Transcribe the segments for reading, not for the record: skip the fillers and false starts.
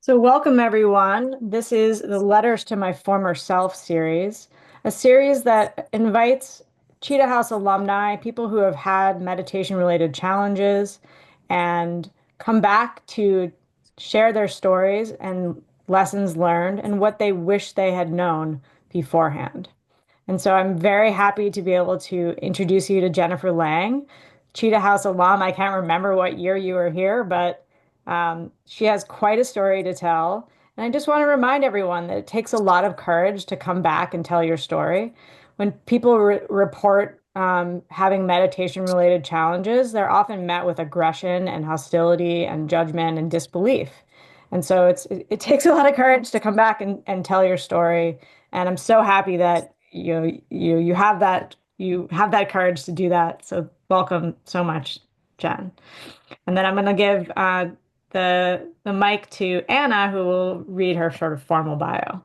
So, welcome everyone. This is the Letters to My Former Self series, a series that invites Cheetah House alumni, people who have had meditation related challenges, and come back to share their stories and lessons learned and what they wish they had known beforehand. And so I'm very happy to be able to introduce you to Jennifer Lang, Cheetah House alum. I can't remember what year you were here, but she has quite a story to tell. And I just want to remind everyone that it takes a lot of courage to come back and tell your story. When people report having meditation related challenges, they're often met with aggression and hostility and judgment and disbelief. And so it takes a lot of courage to come back and tell your story. And I'm so happy that you have that courage to do that. So welcome so much, Jen. And then I'm going to give the mic to Anna, who will read her sort of formal bio.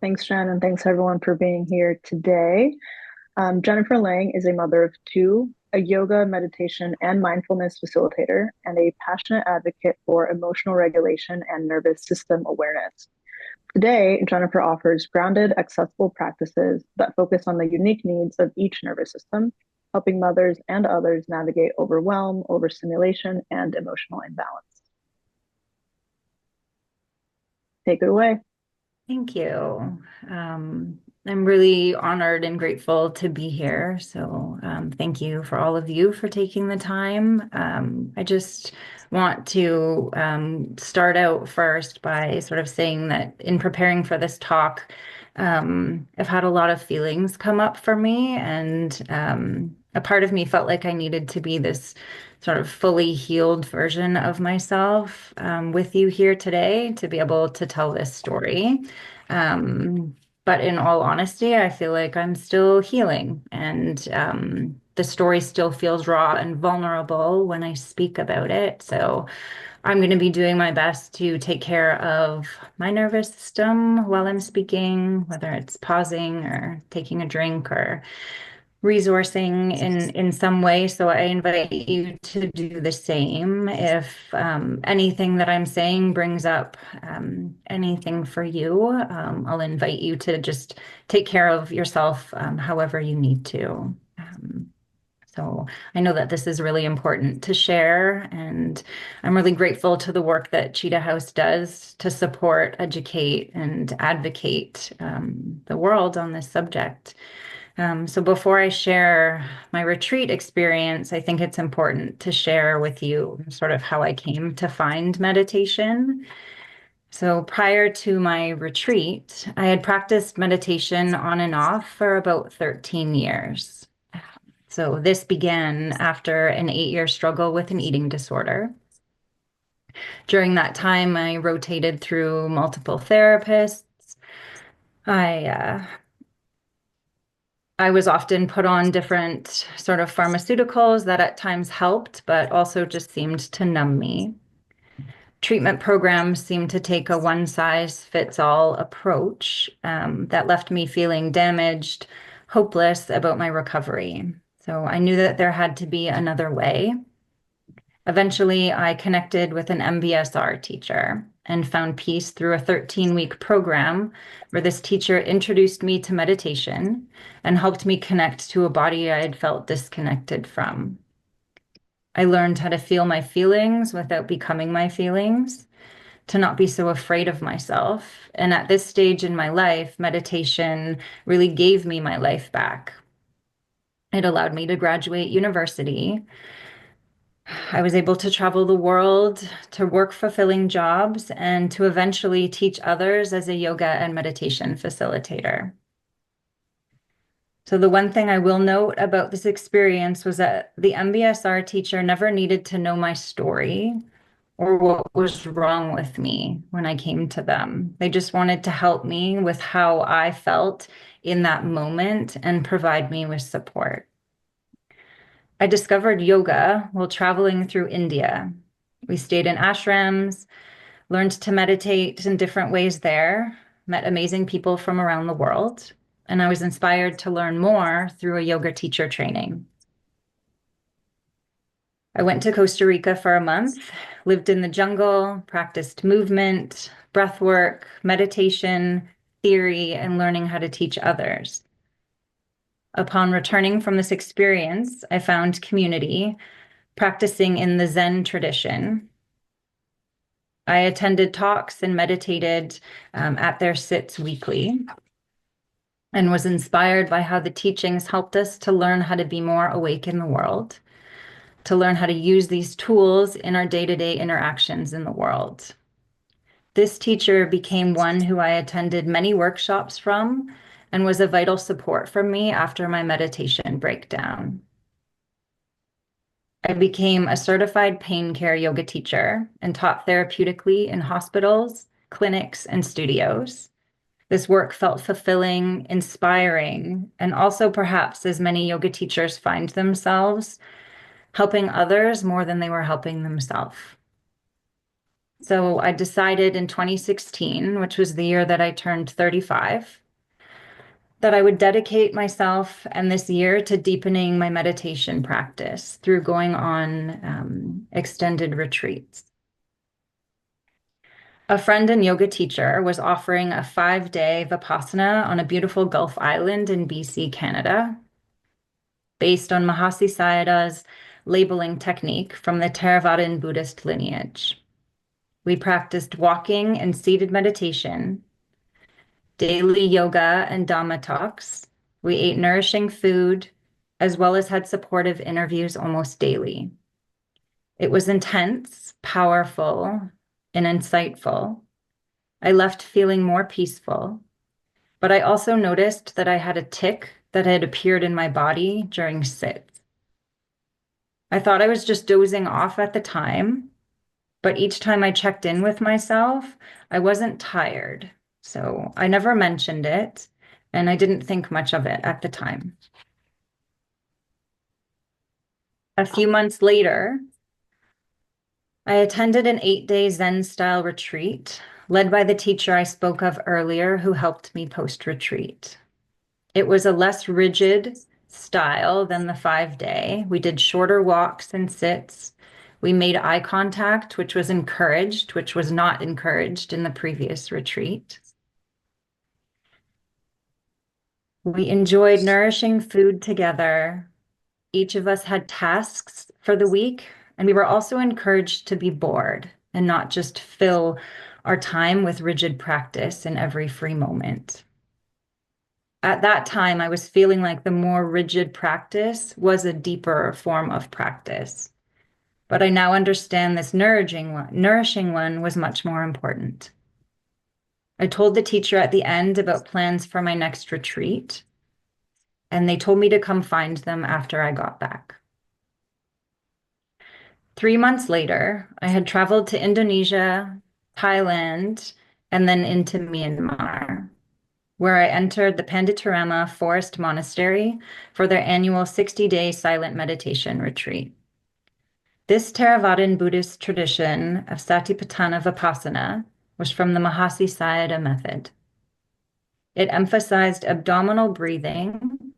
Thanks, Jen, and thanks everyone for being here today. Jennifer Lang is a mother of two, a yoga, meditation, and mindfulness facilitator, and a passionate advocate for emotional regulation and nervous system awareness. Today, Jennifer offers grounded, accessible practices that focus on the unique needs of each nervous system, helping mothers and others navigate overwhelm, overstimulation, and emotional imbalance. Take it away. Thank you. I'm really honored and grateful to be here. So thank you for all of you for taking the time. I just want to start out first by sort of saying that in preparing for this talk, I've had a lot of feelings come up for me, and a part of me felt like I needed to be this sort of fully healed version of myself with you here today to be able to tell this story. But in all honesty, I feel like I'm still healing, and the story still feels raw and vulnerable when I speak about it. So I'm going to be doing my best to take care of my nervous system while I'm speaking, whether it's pausing or taking a drink or resourcing in some way. So I invite you to do the same. If anything that I'm saying brings up anything for you, I'll invite you to just take care of yourself however you need to. So I know that this is really important to share, and I'm really grateful to the work that Cheetah House does to support, educate, and advocate the world on this subject. So before I share my retreat experience, I think it's important to share with you sort of how I came to find meditation. So prior to my retreat, I had practiced meditation on and off for about 13 years. So this began after an 8-year struggle with an eating disorder. During that time, I rotated through multiple therapists. I I was often put on different sort of pharmaceuticals that at times helped, but also just seemed to numb me. Treatment programs seemed to take a one-size-fits-all approach that left me feeling damaged, hopeless about my recovery. So I knew that there had to be another way. Eventually, I connected with an MBSR teacher and found peace through a 13-week program where this teacher introduced me to meditation and helped me connect to a body I had felt disconnected from. I learned how to feel my feelings without becoming my feelings, to not be so afraid of myself. And at this stage in my life, meditation really gave me my life back. It allowed me to graduate university. I was able to travel the world, to work fulfilling jobs, and to eventually teach others as a yoga and meditation facilitator. So the one thing I will note about this experience was that the MBSR teacher never needed to know my story or what was wrong with me when I came to them. They just wanted to help me with how I felt in that moment and provide me with support. I discovered yoga while traveling through India. We stayed in ashrams, learned to meditate in different ways there, met amazing people from around the world, and I was inspired to learn more through a yoga teacher training. I went to Costa Rica for a month, lived in the jungle, practiced movement, breath work, meditation, theory, and learning how to teach others. Upon returning from this experience, I found community, practicing in the Zen tradition. I attended talks and meditated at their sits weekly and was inspired by how the teachings helped us to learn how to be more awake in the world, to learn how to use these tools in our day-to-day interactions in the world. This teacher became one who I attended many workshops from and was a vital support for me after my meditation breakdown. I became a certified pain care yoga teacher and taught therapeutically in hospitals, clinics, and studios. This work felt fulfilling, inspiring, and also perhaps as many yoga teachers find themselves, helping others more than they were helping themselves. So I decided in 2016, which was the year that I turned 35, that I would dedicate myself and this year to deepening my meditation practice through going on extended retreats. A friend and yoga teacher was offering a 5-day Vipassana on a beautiful Gulf island in BC, Canada, based on Mahasi Sayadaw's labeling technique from the Theravadan Buddhist lineage. We practiced walking and seated meditation, daily yoga and Dhamma talks. We ate nourishing food, as well as had supportive interviews almost daily. It was intense, powerful, and insightful. I left feeling more peaceful, but I also noticed that I had a tic that had appeared in my body during sits. I thought I was just dozing off at the time, but each time I checked in with myself, I wasn't tired. So I never mentioned it, and I didn't think much of it at the time. A few months later, I attended an 8-day Zen-style retreat led by the teacher I spoke of earlier who helped me post-retreat. It was a less rigid style than the 5-day. We did shorter walks and sits. We made eye contact, which was encouraged, which was not encouraged in the previous retreat. We enjoyed nourishing food together. Each of us had tasks for the week, and we were also encouraged to be bored and not just fill our time with rigid practice in every free moment. At that time, I was feeling like the more rigid practice was a deeper form of practice. But I now understand this nourishing one was much more important. I told the teacher at the end about plans for my next retreat, and they told me to come find them after I got back. 3 months later, I had traveled to Indonesia, Thailand, and then into Myanmar, where I entered the Panditarama Forest Monastery for their annual 60-day silent meditation retreat. This Theravadan Buddhist tradition of Satipatthana Vipassana was from the Mahasi Sayadaw method. It emphasized abdominal breathing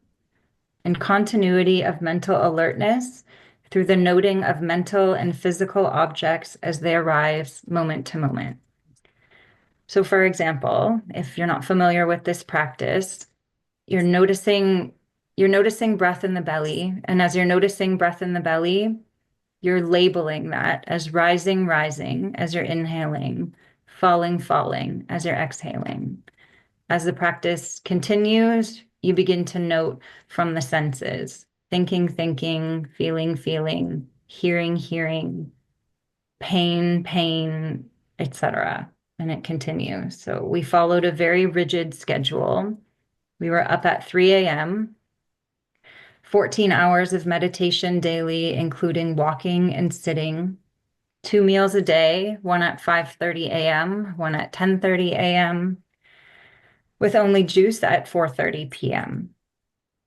and continuity of mental alertness through the noting of mental and physical objects as they arise moment to moment. So, for example, if you're not familiar with this practice, you're noticing breath in the belly, and as you're noticing breath in the belly, you're labeling that as rising, rising as you're inhaling, falling, falling as you're exhaling. As the practice continues, you begin to note from the senses, thinking, thinking, feeling, feeling, hearing, hearing, pain, pain, etc. And it continues. So we followed a very rigid schedule. We were up at 3 a.m., 14 hours of meditation daily, including walking and sitting, 2 meals a day, one at 5:30 a.m., one at 10:30 a.m., with only juice at 4:30 p.m.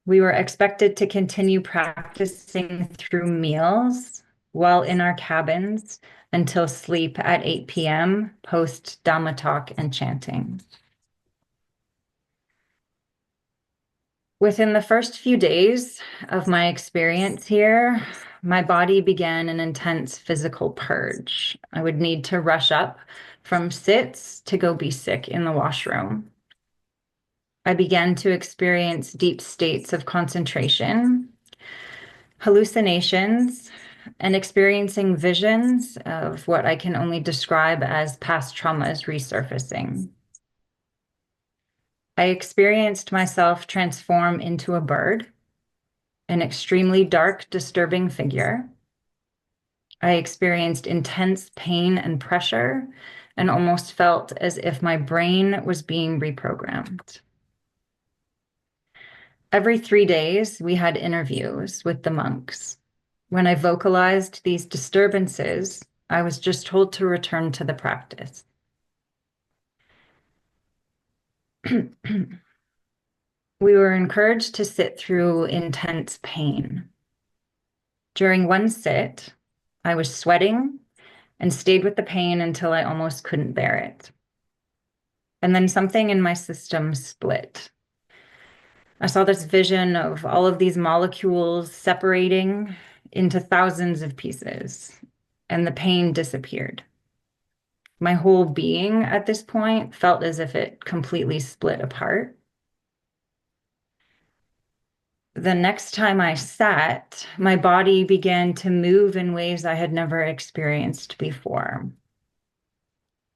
We were expected to continue practicing through meals while in our cabins until sleep at 8 p.m. post Dhamma talk and chanting. Within the first few days of my experience here, my body began an intense physical purge. I would need to rush up from sits to go be sick in the washroom. I began to experience deep states of concentration, hallucinations, and experiencing visions of what I can only describe as past traumas resurfacing. I experienced myself transform into a bird, an extremely dark, disturbing figure. I experienced intense pain and pressure and almost felt as if my brain was being reprogrammed. Every 3 days, we had interviews with the monks. When I vocalized these disturbances, I was just told to return to the practice. We were encouraged to sit through intense pain. During one sit, I was sweating and stayed with the pain until I almost couldn't bear it. And then something in my system split. I saw this vision of all of these molecules separating into thousands of pieces, and the pain disappeared. My whole being at this point felt as if it completely split apart. The next time I sat, my body began to move in ways I had never experienced before.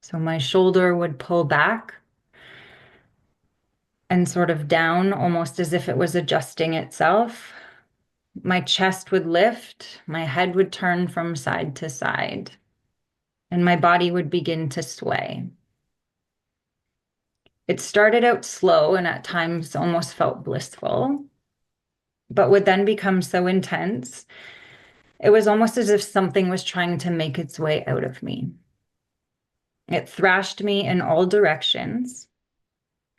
So my shoulder would pull back and sort of down, almost as if it was adjusting itself. My chest would lift, my head would turn from side to side, and my body would begin to sway. It started out slow and at times almost felt blissful, but would then become so intense. It was almost as if something was trying to make its way out of me. It thrashed me in all directions.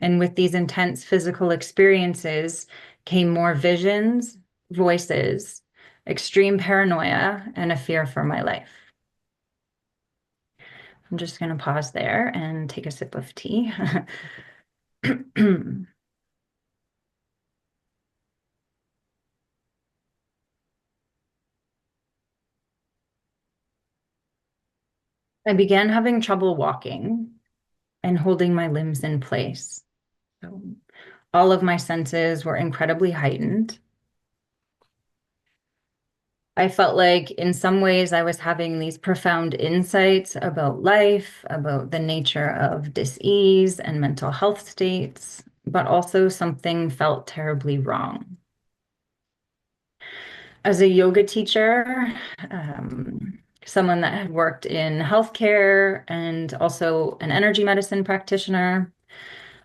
And with these intense physical experiences came more visions, voices, extreme paranoia, and a fear for my life. I'm just going to pause there and take a sip of tea. I began having trouble walking and holding my limbs in place. So all of my senses were incredibly heightened. I felt like in some ways I was having these profound insights about life, about the nature of dis-ease and mental health states, but also something felt terribly wrong. As a yoga teacher, someone that had worked in healthcare and also an energy medicine practitioner,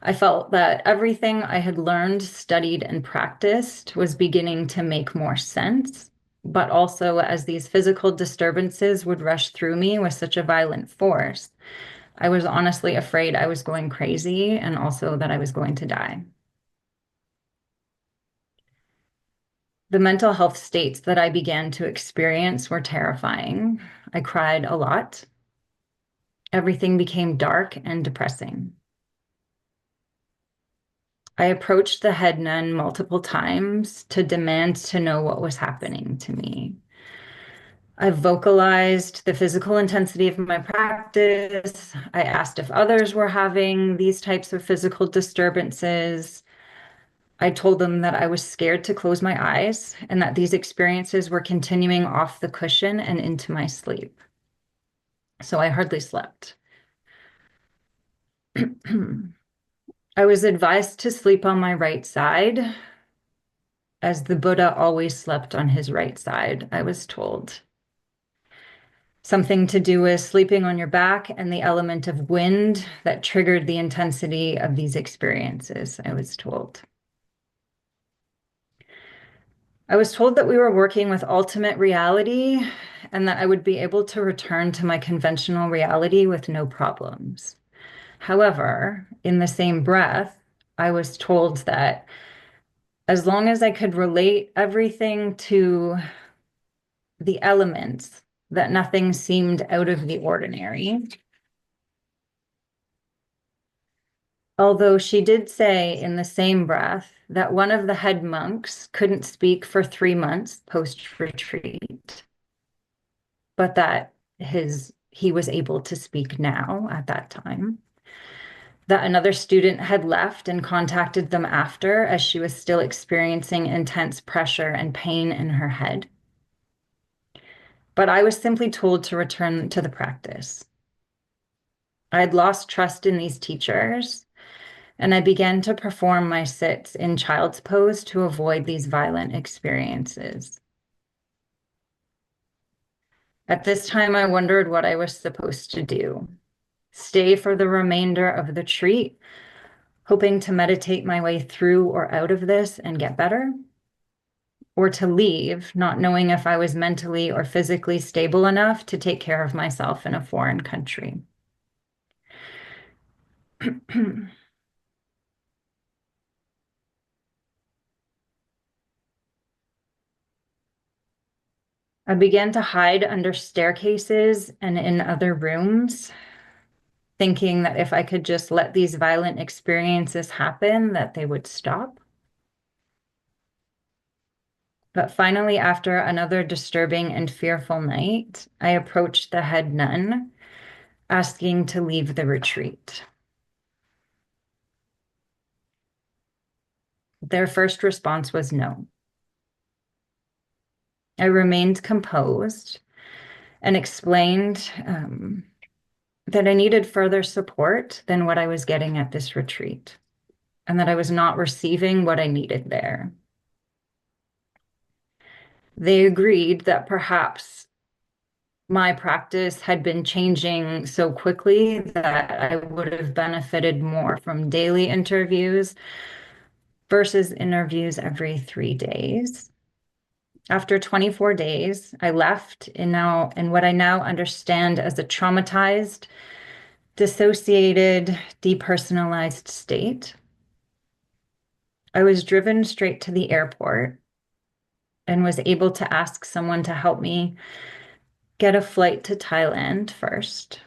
I felt that everything I had learned, studied, and practiced was beginning to make more sense. But also, as these physical disturbances would rush through me with such a violent force, I was honestly afraid I was going crazy and also that I was going to die. The mental health states that I began to experience were terrifying. I cried a lot. Everything became dark and depressing. I approached the head nun multiple times to demand to know what was happening to me. I vocalized the physical intensity of my practice. I asked if others were having these types of physical disturbances. I told them that I was scared to close my eyes and that these experiences were continuing off the cushion and into my sleep. So I hardly slept. I was advised to sleep on my right side, as the Buddha always slept on his right side, I was told. Something to do with sleeping on your back and the element of wind that triggered the intensity of these experiences, I was told. I was told that we were working with ultimate reality and that I would be able to return to my conventional reality with no problems. However, in the same breath, I was told that as long as I could relate everything to the elements, that nothing seemed out of the ordinary. Although she did say in the same breath that one of the head monks couldn't speak for 3 months post-retreat, but that he was able to speak now at that time. That another student had left and contacted them after, as she was still experiencing intense pressure and pain in her head. But I was simply told to return to the practice. I had lost trust in these teachers, and I began to perform my sits in child's pose to avoid these violent experiences. At this time, I wondered what I was supposed to do. Stay for the remainder of the retreat, hoping to meditate my way through or out of this and get better, or to leave, not knowing if I was mentally or physically stable enough to take care of myself in a foreign country. I began to hide under staircases and in other rooms, thinking that if I could just let these violent experiences happen, that they would stop. But finally, after another disturbing and fearful night, I approached the head nun, asking to leave the retreat. Their first response was no. I remained composed and explained that I needed further support than what I was getting at this retreat, and that I was not receiving what I needed there. They agreed that perhaps my practice had been changing so quickly that I would have benefited more from daily interviews versus interviews every 3 days. After 24 days, I left in what I now understand as a traumatized, dissociated, depersonalized state. I was driven straight to the airport and was able to ask someone to help me get a flight to Thailand first.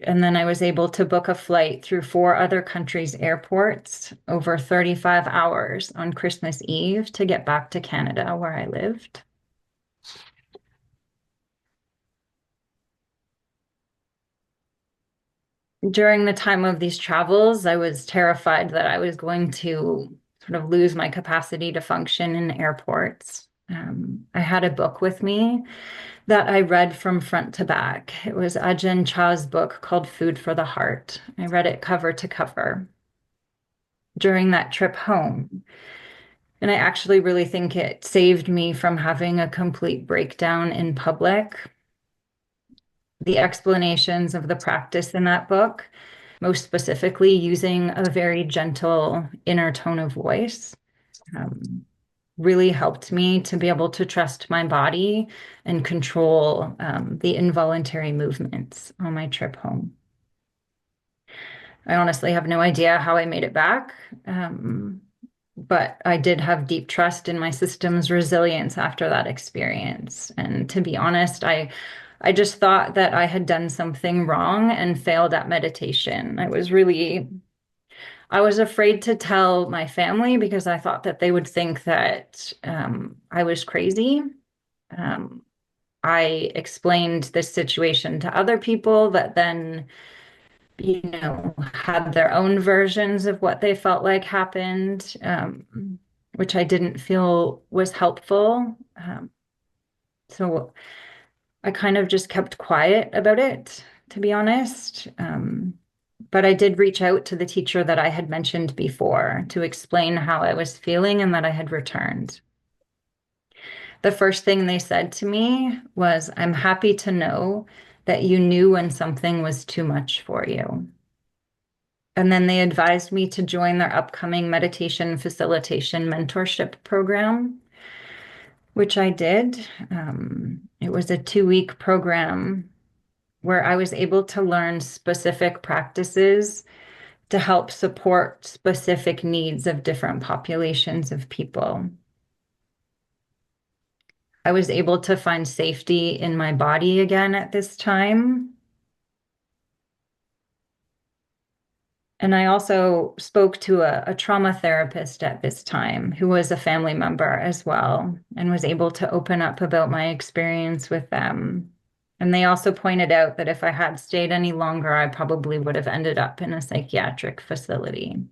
And then I was able to book a flight through 4 other countries' airports over 35 hours on Christmas Eve to get back to Canada, where I lived. During the time of these travels, I was terrified that I was going to sort of lose my capacity to function in airports. I had a book with me that I read from front to back. It was Ajahn Chah's book called Food for the Heart. I read it cover to cover during that trip home. And I actually really think it saved me from having a complete breakdown in public. The explanations of the practice in that book, most specifically using a very gentle inner tone of voice, really helped me to be able to trust my body and control the involuntary movements on my trip home. I honestly have no idea how I made it back, but I did have deep trust in my system's resilience after that experience. And to be honest, I just thought that I had done something wrong and failed at meditation. I was afraid to tell my family because I thought that they would think that I was crazy. Um, I explained this situation to other people that then, had their own versions of what they felt like happened, which I didn't feel was helpful. So I kind of just kept quiet about it, to be honest. But I did reach out to the teacher that I had mentioned before to explain how I was feeling and that I had returned. The first thing they said to me was, "I'm happy to know that you knew when something was too much for you." And then they advised me to join their upcoming meditation facilitation mentorship program, which I did. It was a 2-week program where I was able to learn specific practices to help support specific needs of different populations of people. I was able to find safety in my body again at this time. And I also spoke to a trauma therapist at this time who was a family member as well and was able to open up about my experience with them. And they also pointed out that if I had stayed any longer, I probably would have ended up in a psychiatric facility.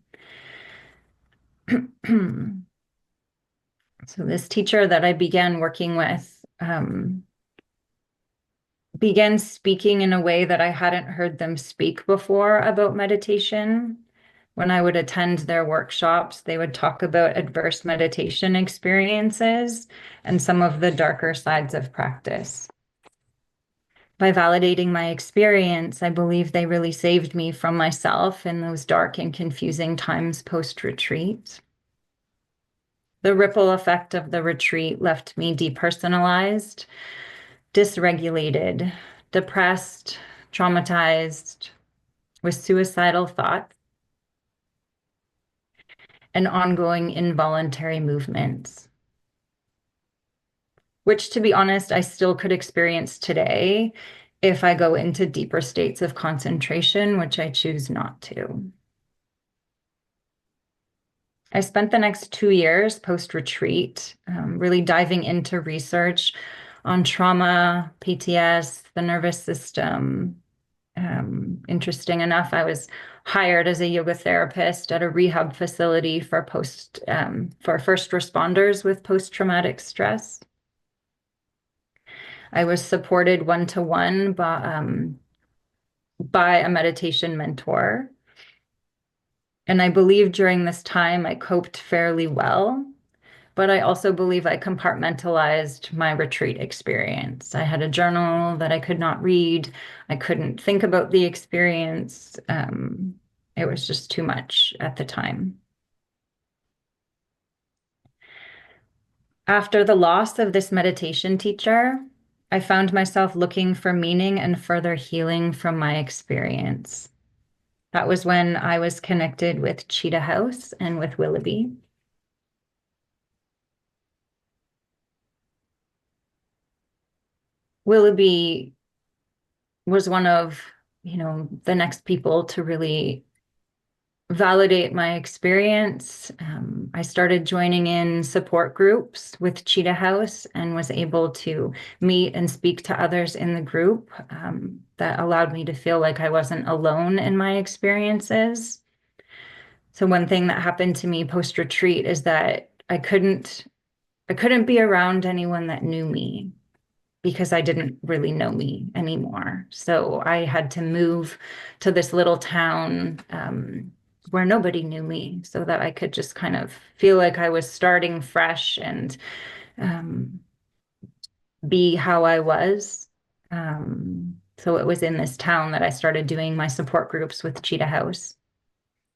So this teacher that I began working with began speaking in a way that I hadn't heard them speak before about meditation. When I would attend their workshops, they would talk about adverse meditation experiences and some of the darker sides of practice. By validating my experience, I believe they really saved me from myself in those dark and confusing times post-retreat. The ripple effect of the retreat left me depersonalized, dysregulated, depressed, traumatized, with suicidal thoughts and ongoing involuntary movements, which, to be honest, I still could experience today if I go into deeper states of concentration, which I choose not to. I spent the next 2 years post-retreat really diving into research on trauma, PTS, the nervous system. Interesting enough, I was hired as a yoga therapist at a rehab facility for first responders with post-traumatic stress. I was supported one-to-one by a meditation mentor. And I believe during this time I coped fairly well, but I also believe I compartmentalized my retreat experience. I had a journal that I could not read. I couldn't think about the experience. It was just too much at the time. After the loss of this meditation teacher, I found myself looking for meaning and further healing from my experience. That was when I was connected with Cheetah House and with Willoughby. Willoughby was one of, the next people to really validate my experience. I started joining in support groups with Cheetah House and was able to meet and speak to others in the group that allowed me to feel like I wasn't alone in my experiences. So one thing that happened to me post-retreat is that I couldn't be around anyone that knew me because I didn't really know me anymore. So I had to move to this little town where nobody knew me so that I could just kind of feel like I was starting fresh and um, be how I was. So it was in this town that I started doing my support groups with Cheetah House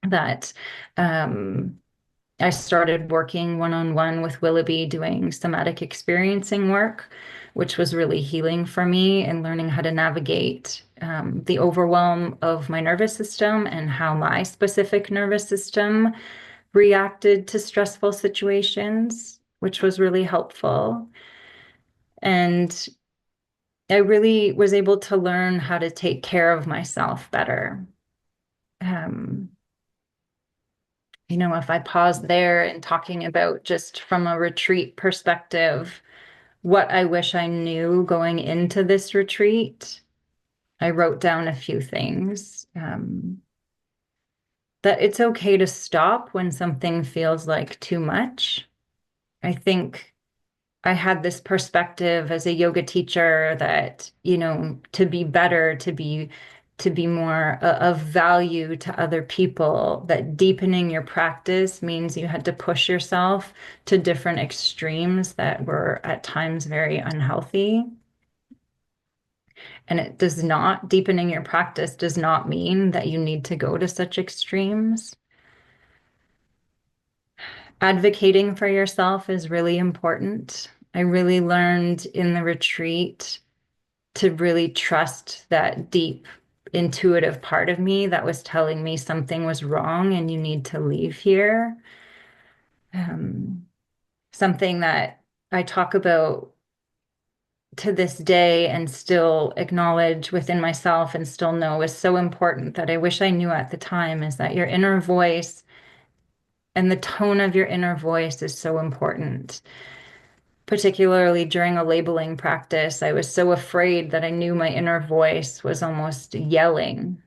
that I started working one-on-one with Willoughby doing somatic experiencing work, which was really healing for me and learning how to navigate the overwhelm of my nervous system and how my specific nervous system reacted to stressful situations, which was really helpful. And I really was able to learn how to take care of myself better. Um, if I pause there and talking about just from a retreat perspective, what I wish I knew going into this retreat, I wrote down a few things. That it's okay to stop when something feels like too much. I think I had this perspective as a yoga teacher that, to be better, to be more of value to other people, that deepening your practice means you had to push yourself to different extremes that were at times very unhealthy. And deepening your practice does not mean that you need to go to such extremes. Advocating for yourself is really important. I really learned in the retreat to really trust that deep intuitive part of me that was telling me something was wrong and you need to leave here. Something that I talk about to this day and still acknowledge within myself and still know is so important that I wish I knew at the time is that your inner voice and the tone of your inner voice is so important. Particularly during a labeling practice, I was so afraid that I knew my inner voice was almost yelling,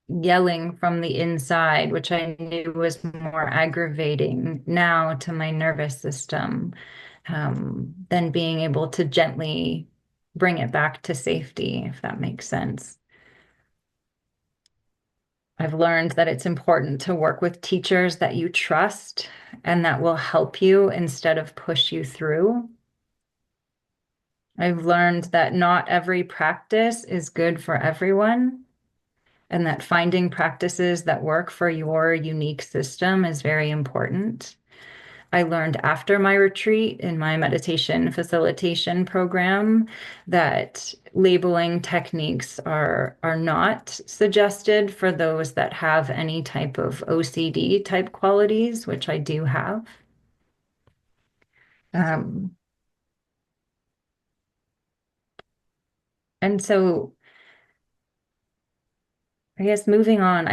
yelling from the inside, which I knew was more aggravating now to my nervous system, than being able to gently bring it back to safety, if that makes sense. I've learned that it's important to work with teachers that you trust and that will help you instead of push you through. I've learned that not every practice is good for everyone, and that finding practices that work for your unique system is very important. I learned after my retreat in my meditation facilitation program that labeling techniques are not suggested for those that have any type of OCD type qualities, which I do have. And so I guess moving on,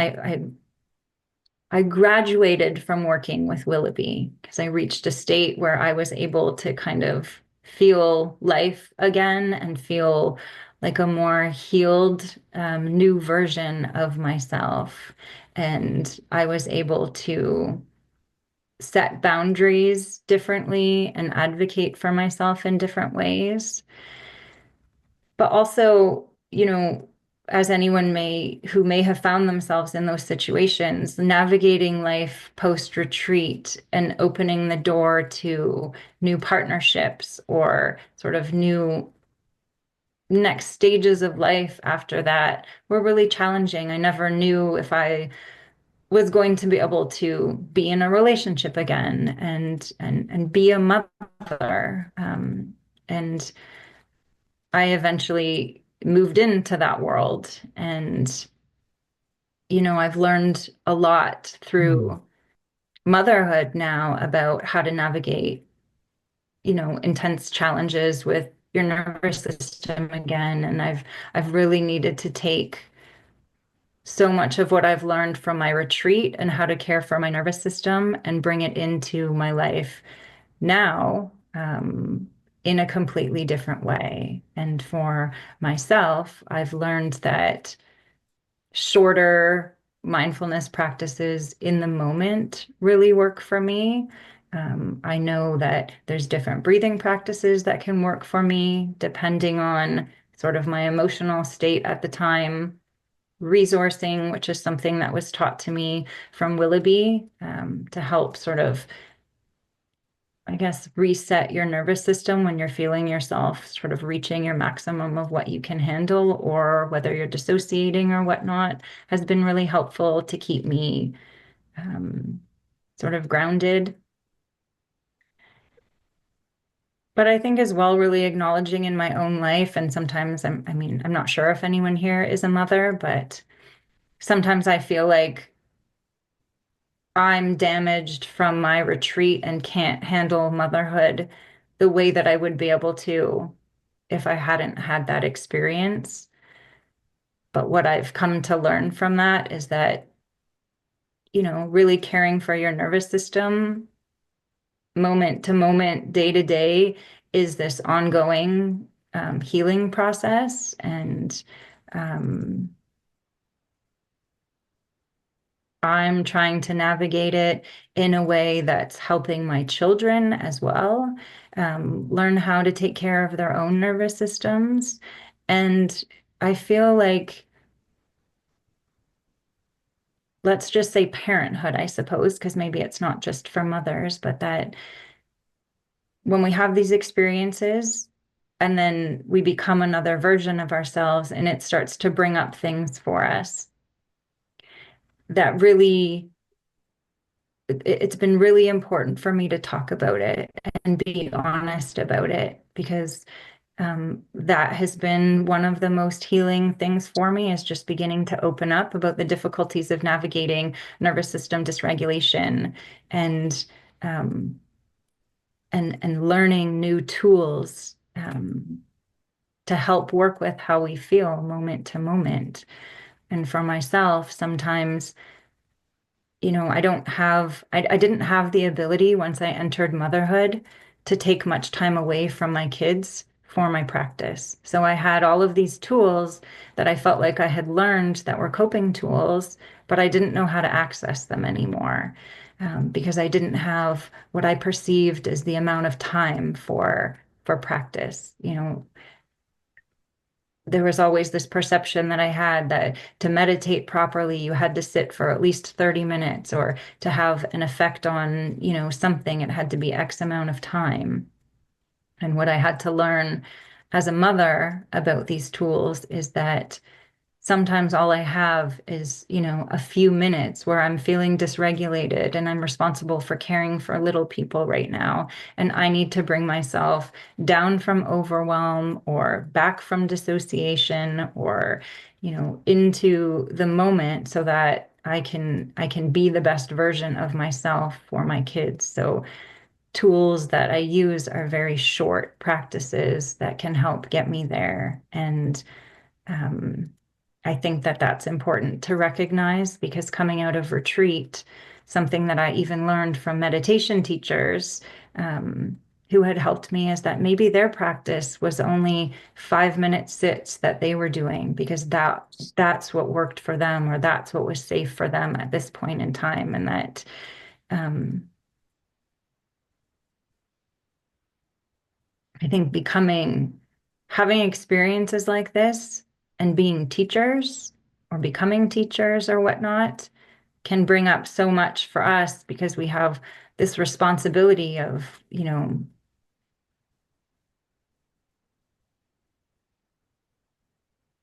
I graduated from working with Willoughby because I reached a state where I was able to kind of feel life again and feel like a more healed, new version of myself. And I was able to set boundaries differently and advocate for myself in different ways. But also, as anyone who may have found themselves in those situations, navigating life post retreat and opening the door to new partnerships or sort of new next stages of life after that were really challenging. I never knew if I was going to be able to be in a relationship again and be a mother. And I eventually moved into that world. And, I've learned a lot through motherhood now about how to navigate, intense challenges with your nervous system again. And I've really needed to take so much of what I've learned from my retreat and how to care for my nervous system and bring it into my life now, in a completely different way. And for myself, I've learned that shorter mindfulness practices in the moment really work for me. I know that there's different breathing practices that can work for me depending on sort of my emotional state at the time. Resourcing, which is something that was taught to me from Willoughby, to help sort of, I guess, reset your nervous system when you're feeling yourself sort of reaching your maximum of what you can handle, or whether you're dissociating or whatnot, has been really helpful to keep me sort of grounded. But I think as well, really acknowledging in my own life, and sometimes I'm not sure if anyone here is a mother, but sometimes I feel like I'm damaged from my retreat and can't handle motherhood the way that I would be able to if I hadn't had that experience. But what I've come to learn from that is that, really caring for your nervous system moment to moment, day to day, is this ongoing healing process. And um, I'm trying to navigate it in a way that's helping my children as well, learn how to take care of their own nervous systems. And I feel like, let's just say parenthood, I suppose, because maybe it's not just for mothers, but that when we have these experiences and then we become another version of ourselves and it starts to bring up things for us that really it's been really important for me to talk about it and be honest about it, because that has been one of the most healing things for me, is just beginning to open up about the difficulties of navigating nervous system dysregulation and and learning new tools to help work with how we feel moment to moment. And for myself, sometimes, I didn't have the ability once I entered motherhood to take much time away from my kids for my practice. So I had all of these tools that I felt like I had learned that were coping tools, but I didn't know how to access them anymore, because I didn't have what I perceived as the amount of time for practice. There was always this perception that I had that to meditate properly, you had to sit for at least 30 minutes, or to have an effect on, something, it had to be X amount of time. And what I had to learn as a mother about these tools is that sometimes all I have is, a few minutes where I'm feeling dysregulated and I'm responsible for caring for little people right now. And I need to bring myself down from overwhelm or back from dissociation, or, into the moment so that I can be the best version of myself for my kids. So tools that I use are very short practices that can help get me there. And um, I think that that's important to recognize, because coming out of retreat, something that I even learned from meditation teachers who had helped me is that maybe their practice was only 5-minute sits that they were doing because that's what worked for them, or that's what was safe for them at this point in time. And that um, I think having experiences like this and being teachers or becoming teachers or whatnot can bring up so much for us, because we have this responsibility of,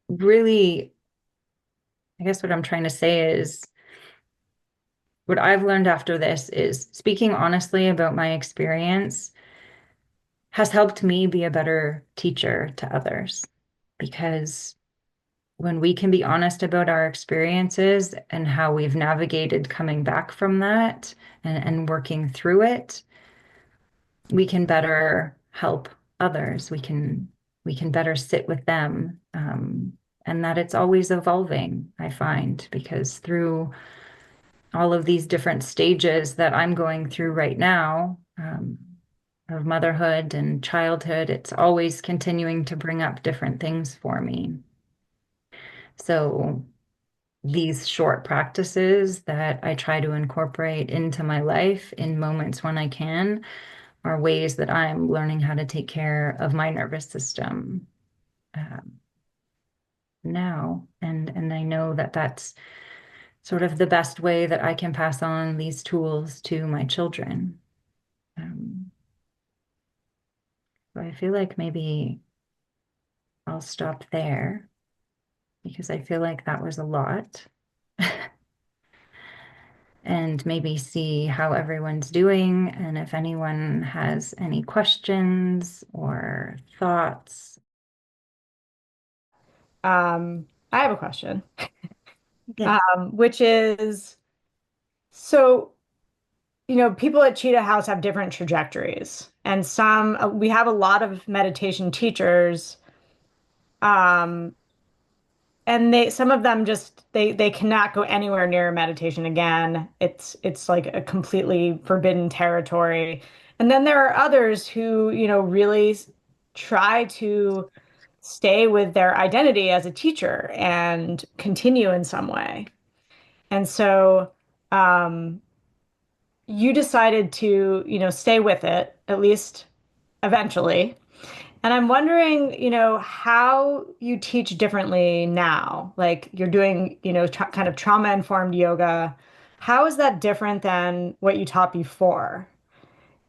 really, I guess what I'm trying to say is, what I've learned after this is speaking honestly about my experience has helped me be a better teacher to others. Because when we can be honest about our experiences and how we've navigated coming back from that, and working through it, we can better help others. We can better sit with them. And that it's always evolving, I find, because through all of these different stages that I'm going through right now, of motherhood and childhood, it's always continuing to bring up different things for me. So these short practices that I try to incorporate into my life in moments when I can are ways that I'm learning how to take care of my nervous system now. And I know that that's sort of the best way that I can pass on these tools to my children. Um, so I feel like maybe I'll stop there, because I feel like that was a lot. And maybe see how everyone's doing, and if anyone has any questions or thoughts. I have a question, Good. which is, so, people at Cheetah House have different trajectories, and we have a lot of meditation teachers, um, and some of them just they cannot go anywhere near meditation again. It's like a completely forbidden territory. And then there are others who, really try to stay with their identity as a teacher and continue in some way. And so you decided to, stay with it, at least eventually. And I'm wondering, how you teach differently now. Like you're doing, kind of trauma-informed yoga. How is that different than what you taught before?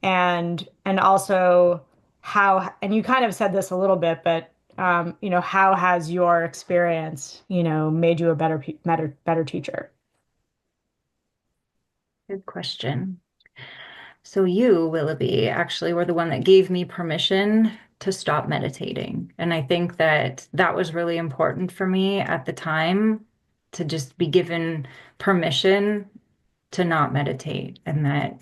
And also and you kind of said this a little bit, but how has your experience, made you a better teacher? Good question. So you, Willoughby, actually were the one that gave me permission to stop meditating. And I think that that was really important for me at the time, to just be given permission to not meditate. And that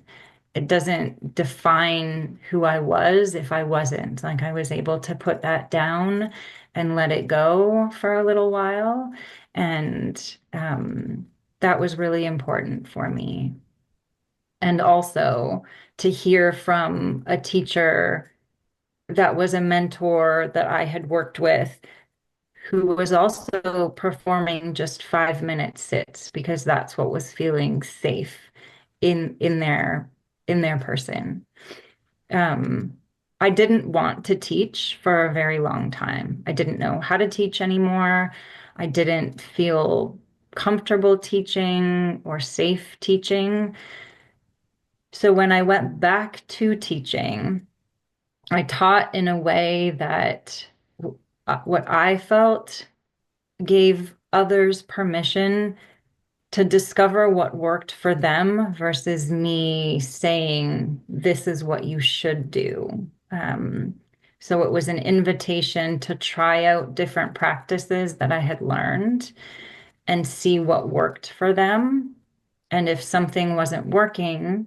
it doesn't define who I was if I wasn't. Like I was able to put that down and let it go for a little while. And that was really important for me. And also to hear from a teacher that was a mentor that I had worked with who was also performing just 5 minute sits because that's what was feeling safe in their person. Um, I didn't want to teach for a very long time. I didn't know how to teach anymore. I didn't feel comfortable teaching or safe teaching. So when I went back to teaching, I taught in a way that what I felt gave others permission to discover what worked for them versus me saying, this is what you should do. So it was an invitation to try out different practices that I had learned and see what worked for them. And if something wasn't working,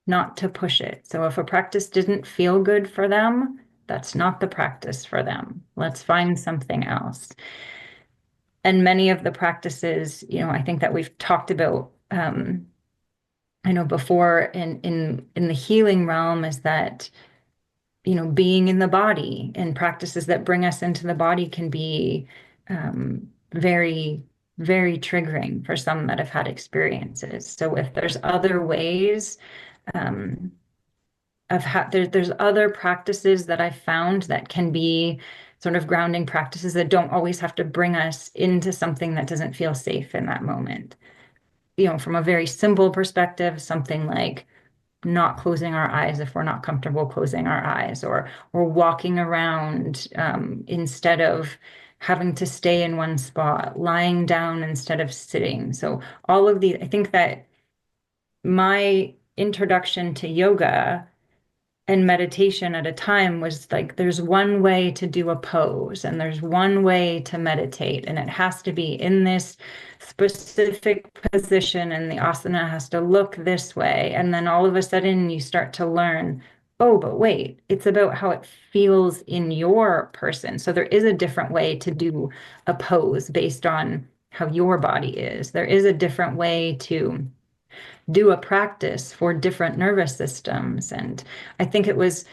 not to push it. So if a practice didn't feel good for them, that's not the practice for them. Let's find something else. And many of the practices, I think that we've talked about, I know before in the healing realm is that, being in the body and practices that bring us into the body can be very, very triggering for some that have had experiences. So if there's other ways, um, there's other practices that I found that can be sort of grounding practices that don't always have to bring us into something that doesn't feel safe in that moment. From a very simple perspective, something like not closing our eyes if we're not comfortable closing our eyes, or walking around instead of having to stay in one spot, lying down instead of sitting. So all of these, I think that my introduction to yoga and meditation at a time was like there's one way to do a pose and there's one way to meditate, and it has to be in this specific position and the asana has to look this way. And then all of a sudden you start to learn, oh, but wait, it's about how it feels in your person. So there is a different way to do a pose based on how your body is. There is a different way to do a practice for different nervous systems. And I think it was,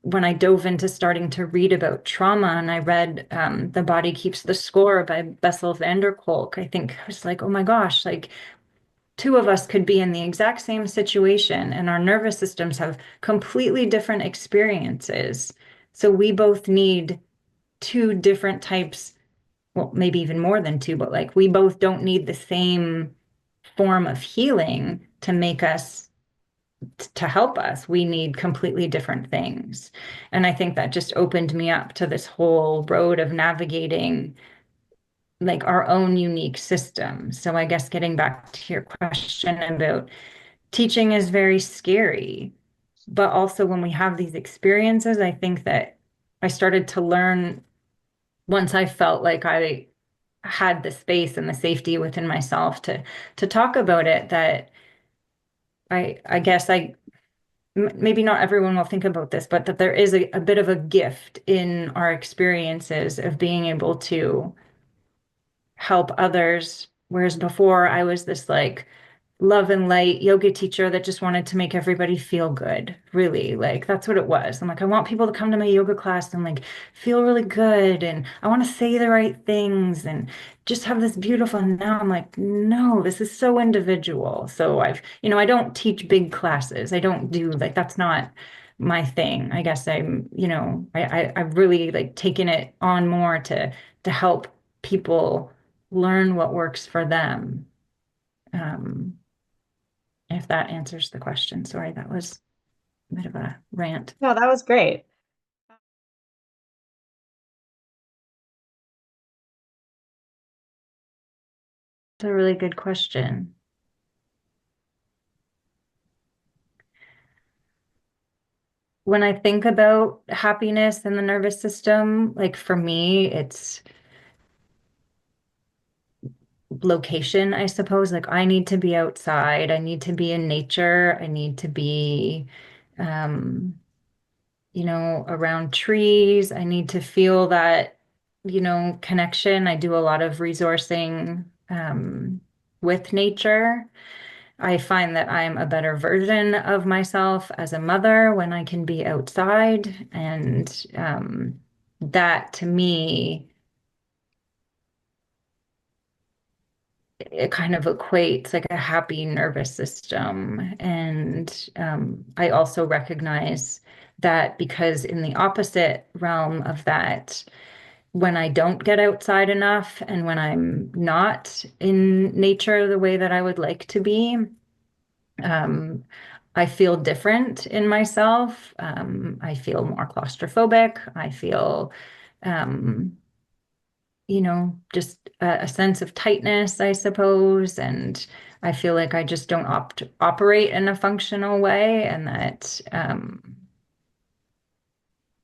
when I dove into starting to read about trauma and I read The Body Keeps the Score by Bessel van der Kolk, I think I was like, oh my gosh, like two of us could be in the exact same situation and our nervous systems have completely different experiences. So we both need two different types, well, maybe even more than two, but like we both don't need the same form of healing to make us to help us. We need completely different things. And I think that just opened me up to this whole road of navigating like our own unique system. So I guess getting back to your question about teaching is very scary, but also when we have these experiences, I think that I started to learn once I felt like I had the space and the safety within myself to talk about it, that I guess maybe not everyone will think about this, but that there is a bit of a gift in our experiences of being able to help others. Whereas before I was this like love and light yoga teacher that just wanted to make everybody feel good. Really, like that's what it was. I'm like, I want people to come to my yoga class and like feel really good, and I want to say the right things and just have this beautiful. And now I'm like, no, this is so individual. So I don't teach big classes. I don't do like that's not my thing. I guess I've really like taken it on more to help people learn what works for them. Um, if that answers the question. Sorry, that was a bit of a rant. No, that was great. It's a really good question. When I think about happiness and the nervous system, like for me, it's location, I suppose. Like I need to be outside, I need to be in nature, I need to be, um, around trees. I need to feel that, connection. I do a lot of resourcing, with nature. I find that I'm a better version of myself as a mother when I can be outside. And that to me, it kind of equates like a happy nervous system. And I also recognize that because in the opposite realm of that, when I don't get outside enough and when I'm not in nature the way that I would like to be, um, I feel different in myself. I feel more claustrophobic. I feel, um, just a sense of tightness, I suppose. And I feel like I just don't operate in a functional way. And that,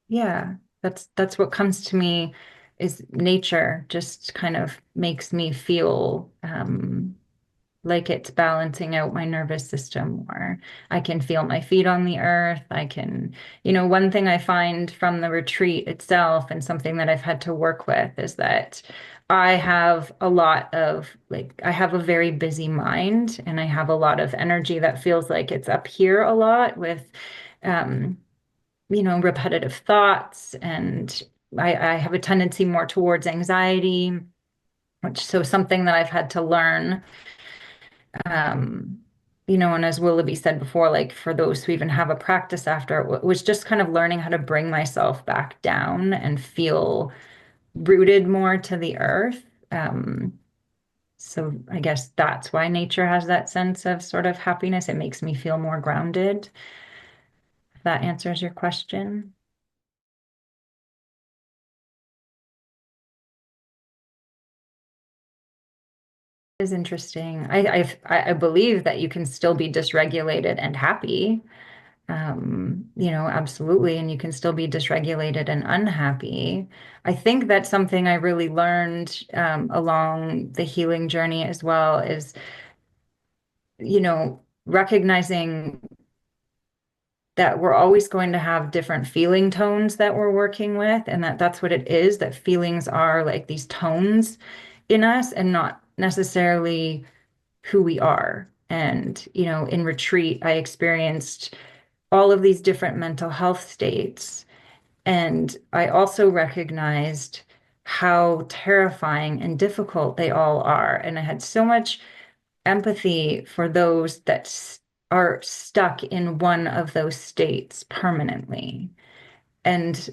yeah, that's what comes to me is nature just kind of makes me feel, like it's balancing out my nervous system more. I can feel my feet on the earth. I can, one thing I find from the retreat itself and something that I've had to work with is that I have a lot of, like, I have a very busy mind and I have a lot of energy that feels like it's up here a lot with, um, repetitive thoughts. And I have a tendency more towards anxiety, which so something that I've had to learn, um, and as Willoughby said before, like for those who even have a practice after it was just kind of learning how to bring myself back down and feel rooted more to the earth. So I guess that's why nature has that sense of sort of happiness. It makes me feel more grounded. If that answers your question. Is interesting. I believe that you can still be dysregulated and happy. Absolutely. And you can still be dysregulated and unhappy. I think that's something I really learned along the healing journey as well is, recognizing that we're always going to have different feeling tones that we're working with, and that's what it is, that feelings are like these tones in us and not necessarily who we are. And, in retreat, I experienced all of these different mental health states. And I also recognized how terrifying and difficult they all are. And I had so much empathy for those that are stuck in one of those states permanently. And,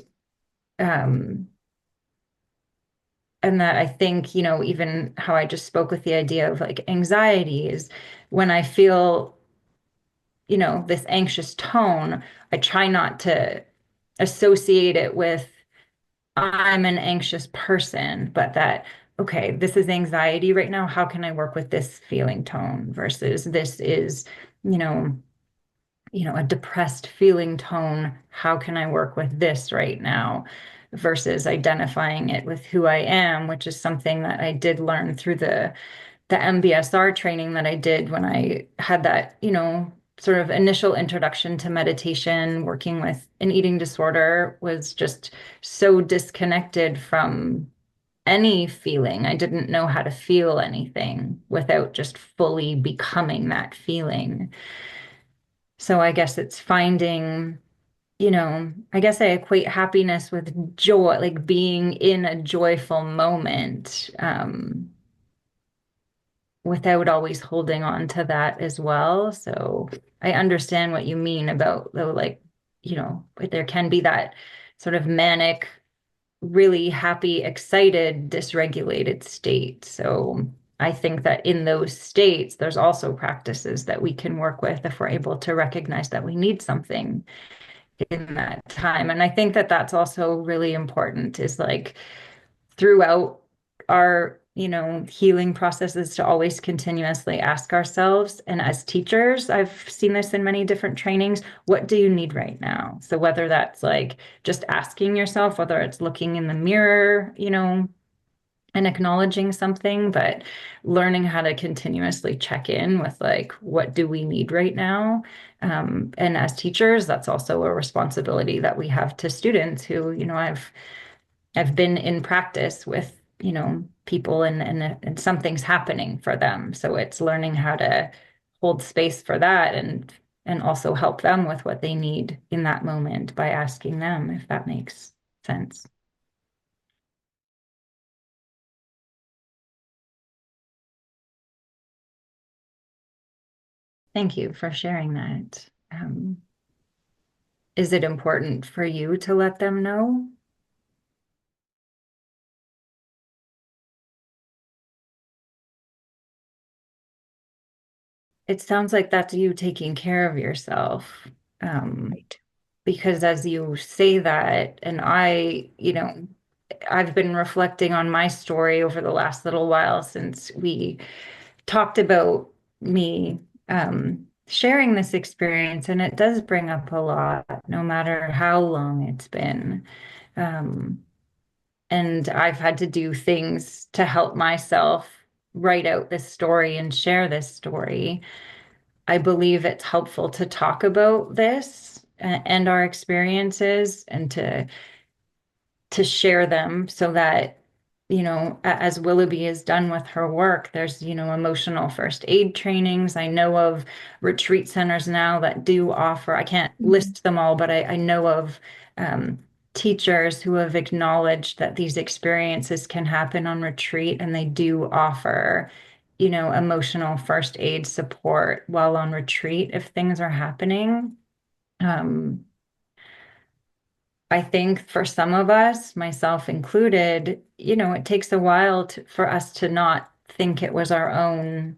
um, and that I think, even how I just spoke with the idea of like anxiety is when I feel, this anxious tone, I try not to associate it with I'm an anxious person, but that, okay, this is anxiety right now. How can I work with this feeling tone versus this is, you know, a depressed feeling tone. How can I work with this right now? Versus identifying it with who I am, which is something that I did learn through the MBSR training that I did when I had that, sort of initial introduction to meditation, working with an eating disorder, was just so disconnected from any feeling. I didn't know how to feel anything without just fully becoming that feeling. So I guess it's finding, I guess I equate happiness with joy, like being in a joyful moment. Without always holding on to that as well. So I understand what you mean about the like, there can be that sort of manic, really happy, excited, dysregulated state. So I think that in those states, there's also practices that we can work with if we're able to recognize that we need something in that time. And I think that that's also really important is like throughout our healing processes to always continuously ask ourselves, and as teachers I've seen this in many different trainings, what do you need right now? So whether that's like just asking yourself, whether it's looking in the mirror, and acknowledging something, but learning how to continuously check in with like, what do we need right now? And as teachers, that's also a responsibility that we have to students who, I've been in practice with, people and something's happening for them. So it's learning how to hold space for that and also help them with what they need in that moment by asking them, if that makes sense. Thank you for sharing that. Is it important for you to let them know? It sounds like that's you taking care of yourself. Um, Right. because as you say that, and I've been reflecting on my story over the last little while since we talked about me sharing this experience, and it does bring up a lot, no matter how long it's been. Um, and I've had to do things to help myself write out this story and share this story. I believe it's helpful to talk about this and our experiences and to share them so that, as Willoughby has done with her work, there's, emotional first aid trainings. I know of retreat centers now that do offer, I can't Mhm. list them all, but I know of um, teachers who have acknowledged that these experiences can happen on retreat, and they do offer, emotional first aid support while on retreat if things are happening. Um, I think for some of us, myself included, it takes a while for us to not think it was our own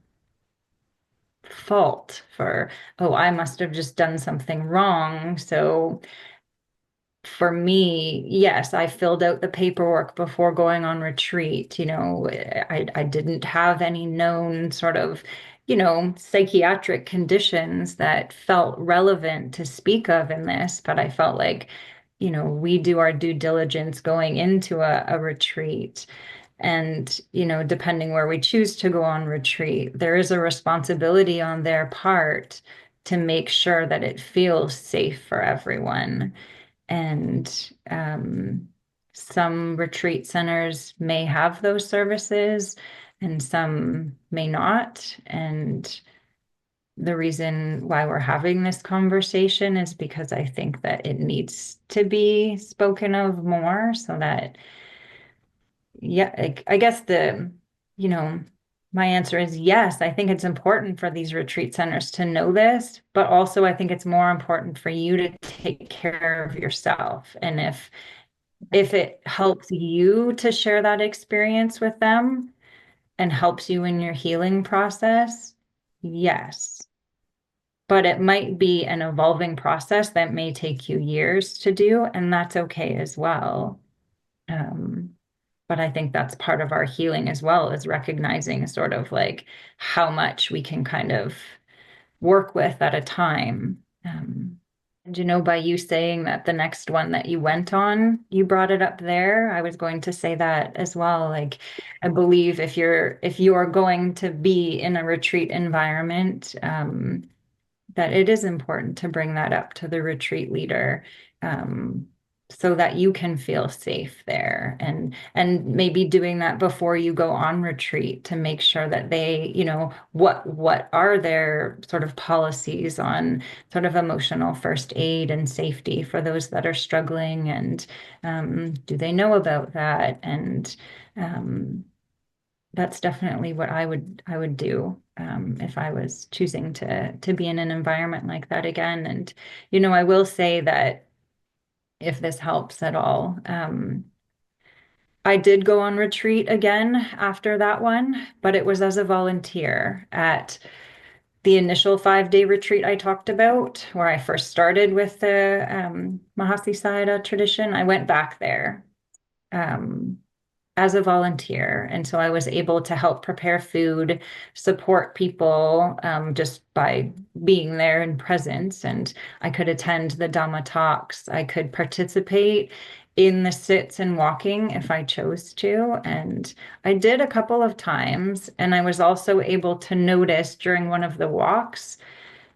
fault for, oh, I must have just done something wrong. So for me, yes, I filled out the paperwork before going on retreat. I didn't have any known sort of, psychiatric conditions that felt relevant to speak of in this, but I felt like, we do our due diligence going into a retreat. And, depending where we choose to go on retreat, there is a responsibility on their part to make sure that it feels safe for everyone. And some retreat centers may have those services and some may not. And the reason why we're having this conversation is because I think that it needs to be spoken of more so that, yeah, I guess you know, my answer is yes. I think it's important for these retreat centers to know this, but also I think it's more important for you to take care of yourself. And if it helps you to share that experience with them and helps you in your healing process, yes. But it might be an evolving process that may take you years to do, and that's okay as well. Um, but I think that's part of our healing as well, is recognizing sort of like how much we can kind of work with at a time. And by you saying that the next one that you went on, you brought it up there, I was going to say that as well. Like, I believe if you're going to be in a retreat environment, that it is important to bring that up to the retreat leader, um, so that you can feel safe there, and maybe doing that before you go on retreat to make sure that they, what are their sort of policies on sort of emotional first aid and safety for those that are struggling, and do they know about that? And um, that's definitely what I would do, if I was choosing to be in an environment like that again. And I will say that if this helps at all, I did go on retreat again after that one, but it was as a volunteer at the initial 5-day retreat I talked about, where I first started with the Mahasi Sayadaw tradition. I went back there. Um, as a volunteer. And so I was able to help prepare food, support people just by being there in presence. And I could attend the Dhamma talks. I could participate in the sits and walking if I chose to. And I did a couple of times. And I was also able to notice during one of the walks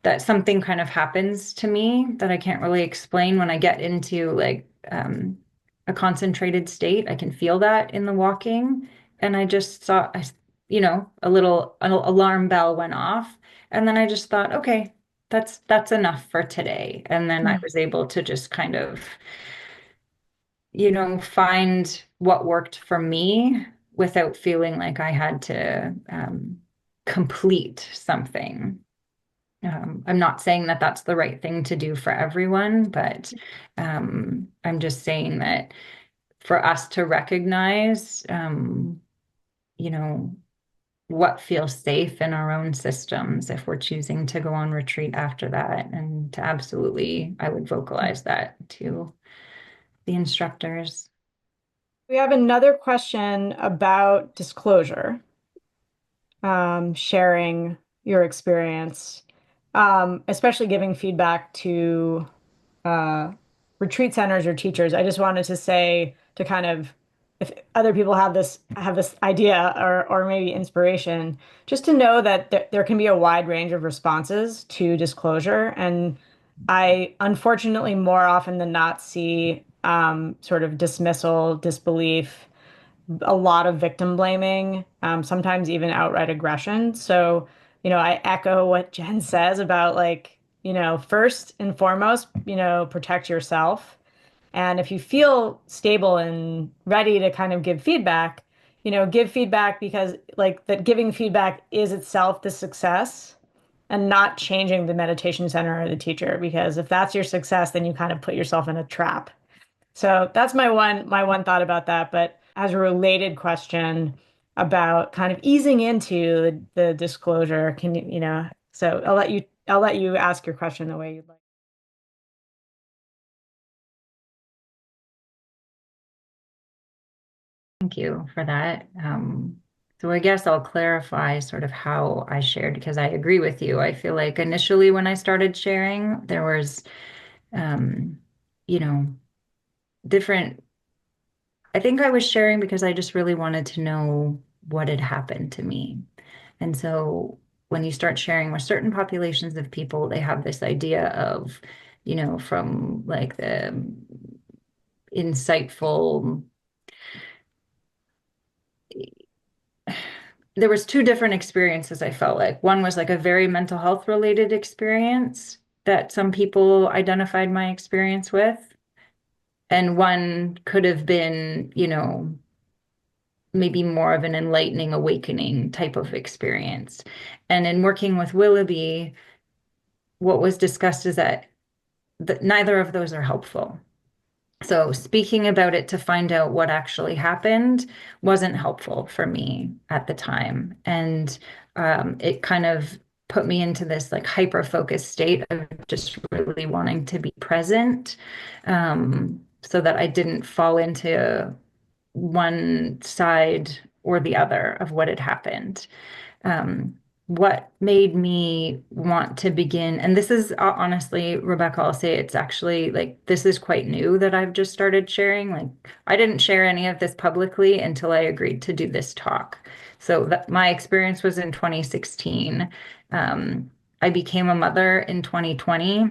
that something kind of happens to me that I can't really explain when I get into like a concentrated state. I can feel that in the walking. And I just saw, a little an alarm bell went off. And then I just thought, okay, that's enough for today. And then I Mm. was able to just kind of, find what worked for me without feeling like I had to complete something. I'm not saying that that's the right thing to do for everyone, but I'm just saying that for us to recognize, you know, what feels safe in our own systems if we're choosing to go on retreat after that. And to absolutely, I would vocalize that to the instructors. We have another question about disclosure, sharing your experience, especially giving feedback to uh, retreat centers or teachers. I just wanted to say to kind of, if other people have this idea or maybe inspiration, just to know that there can be a wide range of responses to disclosure. And I unfortunately more often than not see sort of dismissal, disbelief, a lot of victim blaming, sometimes even outright aggression. So, I echo what Jen says about like, first and foremost, protect yourself. And if you feel stable and ready to kind of give feedback, give feedback because like that giving feedback is itself the success and not changing the meditation center or the teacher. Because if that's your success, then you kind of put yourself in a trap. So that's my one thought about that. But as a related question about kind of easing into the disclosure, can so I'll let you ask your question the way you'd like. Thank you for that. So I guess I'll clarify sort of how I shared because I agree with you. I feel like initially when I started sharing, there was, um, you know, different. I think I was sharing because I just really wanted to know what had happened to me. And so when you start sharing with certain populations of people, they have this idea of, from like the insightful, there was two different experiences I felt like. One was like a very mental health related experience that some people identified my experience with. And one could have been, maybe more of an enlightening, awakening type of experience. And in working with Willoughby, what was discussed is that neither of those are helpful. So speaking about it to find out what actually happened wasn't helpful for me at the time. And it kind of put me into this like hyper focused state of just really wanting to be present so that I didn't fall into one side or the other of what had happened. Um, what made me want to begin, and this is honestly, Rebecca, I'll say it's actually like this is quite new that I've just started sharing. Like, I didn't share any of this publicly until I agreed to do this talk. So that my experience was in 2016. I became a mother in 2020,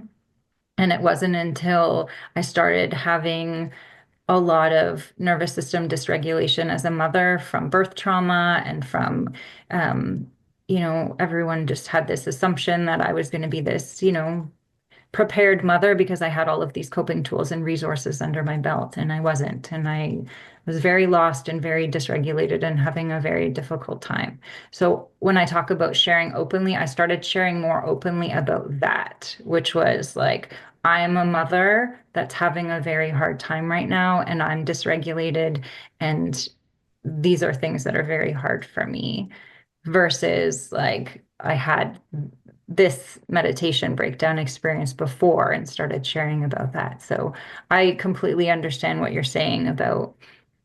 and it wasn't until I started having a lot of nervous system dysregulation as a mother from birth trauma and from, everyone just had this assumption that I was going to be this, prepared mother because I had all of these coping tools and resources under my belt, and I wasn't. And I was very lost and very dysregulated and having a very difficult time. So when I talk about sharing openly, I started sharing more openly about that, which was like, I'm a mother that's having a very hard time right now, and I'm dysregulated, and these are things that are very hard for me versus like I had this meditation breakdown experience before and started sharing about that. So I completely understand what you're saying about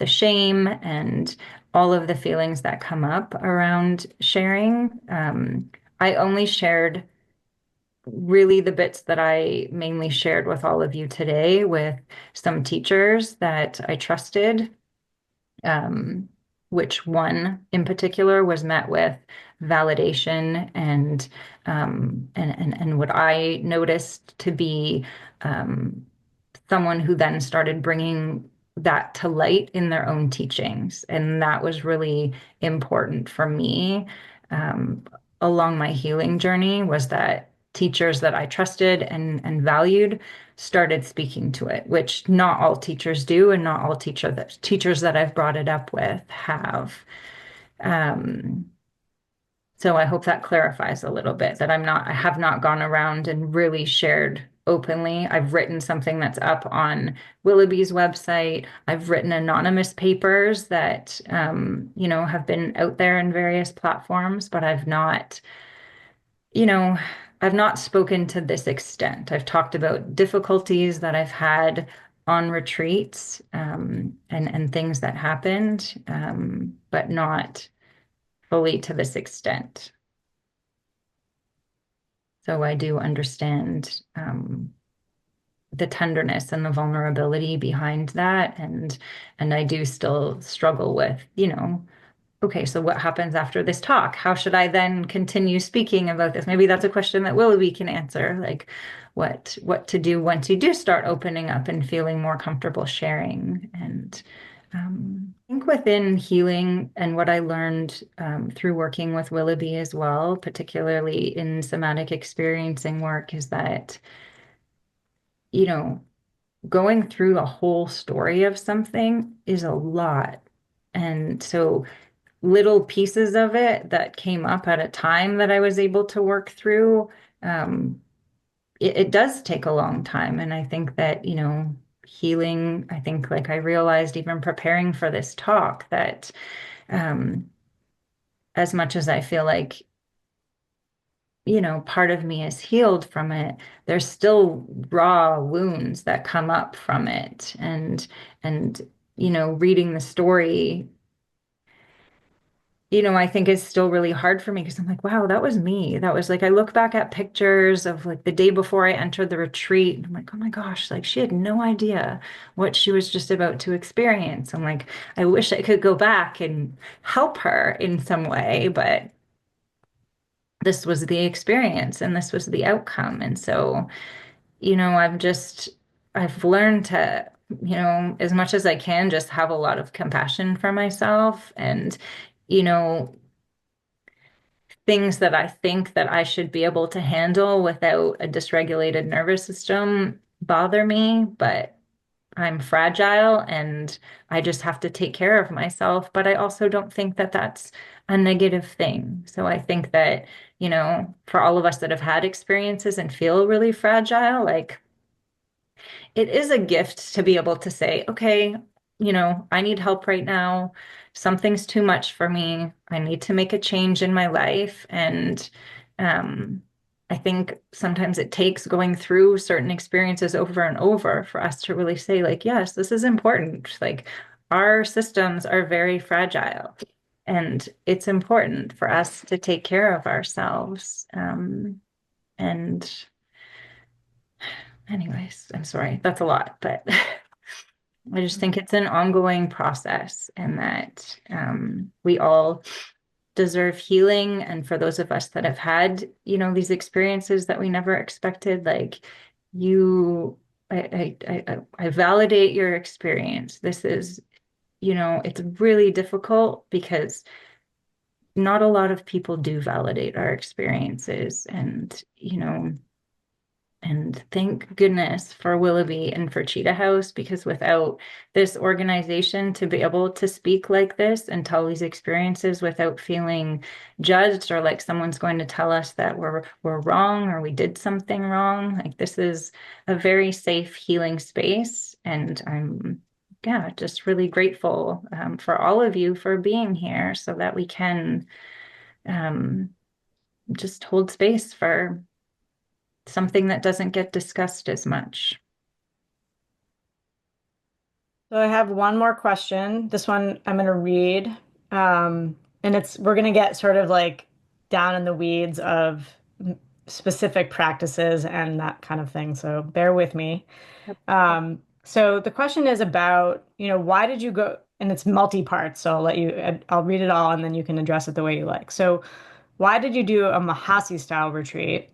the shame and all of the feelings that come up around sharing. I only shared really the bits that I mainly shared with all of you today with some teachers that I trusted, um, which one in particular was met with validation and what I noticed to be um, someone who then started bringing that to light in their own teachings. And that was really important for me along my healing journey, was that teachers that I trusted and valued started speaking to it, which not all teachers do, and not all teachers that I've brought it up with have. Um, so I hope that clarifies a little bit that I have not gone around and really shared openly. I've written something that's up on Willoughby's website. I've written anonymous papers that, have been out there in various platforms, but you know, I've not spoken to this extent. I've talked about difficulties that I've had on retreats, and things that happened, but not fully to this extent. So I do understand the tenderness and the vulnerability behind that, and I do still struggle with, okay, so what happens after this talk? How should I then continue speaking about this? Maybe that's a question that Willoughby can answer, like what to do once you do start opening up and feeling more comfortable sharing. And I think within healing and what I learned through working with Willoughby as well, particularly in somatic experiencing work, is that, you know, going through the whole story of something is a lot. And so little pieces of it that came up at a time that I was able to work through, um, it does take a long time. And I think that, healing, I think like I realized even preparing for this talk that um, as much as I feel like, part of me is healed from it, there's still raw wounds that come up from it. And, reading the story, I think is still really hard for me because I'm like, wow, that was me. That was like, I look back at pictures of like the day before I entered the retreat. And I'm like, oh my gosh, like she had no idea what she was just about to experience. I'm like, I wish I could go back and help her in some way, but this was the experience and this was the outcome. And so, I've learned to, as much as I can, just have a lot of compassion for myself and, you know, things that I think that I should be able to handle without a dysregulated nervous system bother me, but I'm fragile and I just have to take care of myself. But I also don't think that that's a negative thing. So I think that, for all of us that have had experiences and feel really fragile, like it is a gift to be able to say, okay, I need help right now. Something's too much for me. I need to make a change in my life. And um, I think sometimes it takes going through certain experiences over and over for us to really say, like, yes, this is important. Like, our systems are very fragile. And it's important for us to take care of ourselves. And anyways, I'm sorry, that's a lot, but I just think it's an ongoing process and that we all deserve healing. And for those of us that have had, these experiences that we never expected, like you, I validate your experience. This is, it's really difficult because not a lot of people do validate our experiences. And thank goodness for Willoughby and for Cheetah House, because without this organization to be able to speak like this and tell these experiences without feeling judged or like someone's going to tell us that we're wrong or we did something wrong, like this is a very safe healing space. And I'm, yeah, just really grateful for all of you for being here so that we can um, just hold space for something that doesn't get discussed as much. So I have one more question. This one I'm going to read. And we're going to get sort of like down in the weeds of specific practices and that kind of thing. So bear with me. Yep. So the question is about, why did you go, and it's multi-part, so I'll read it all and then you can address it the way you like. So why did you do a Mahasi style retreat?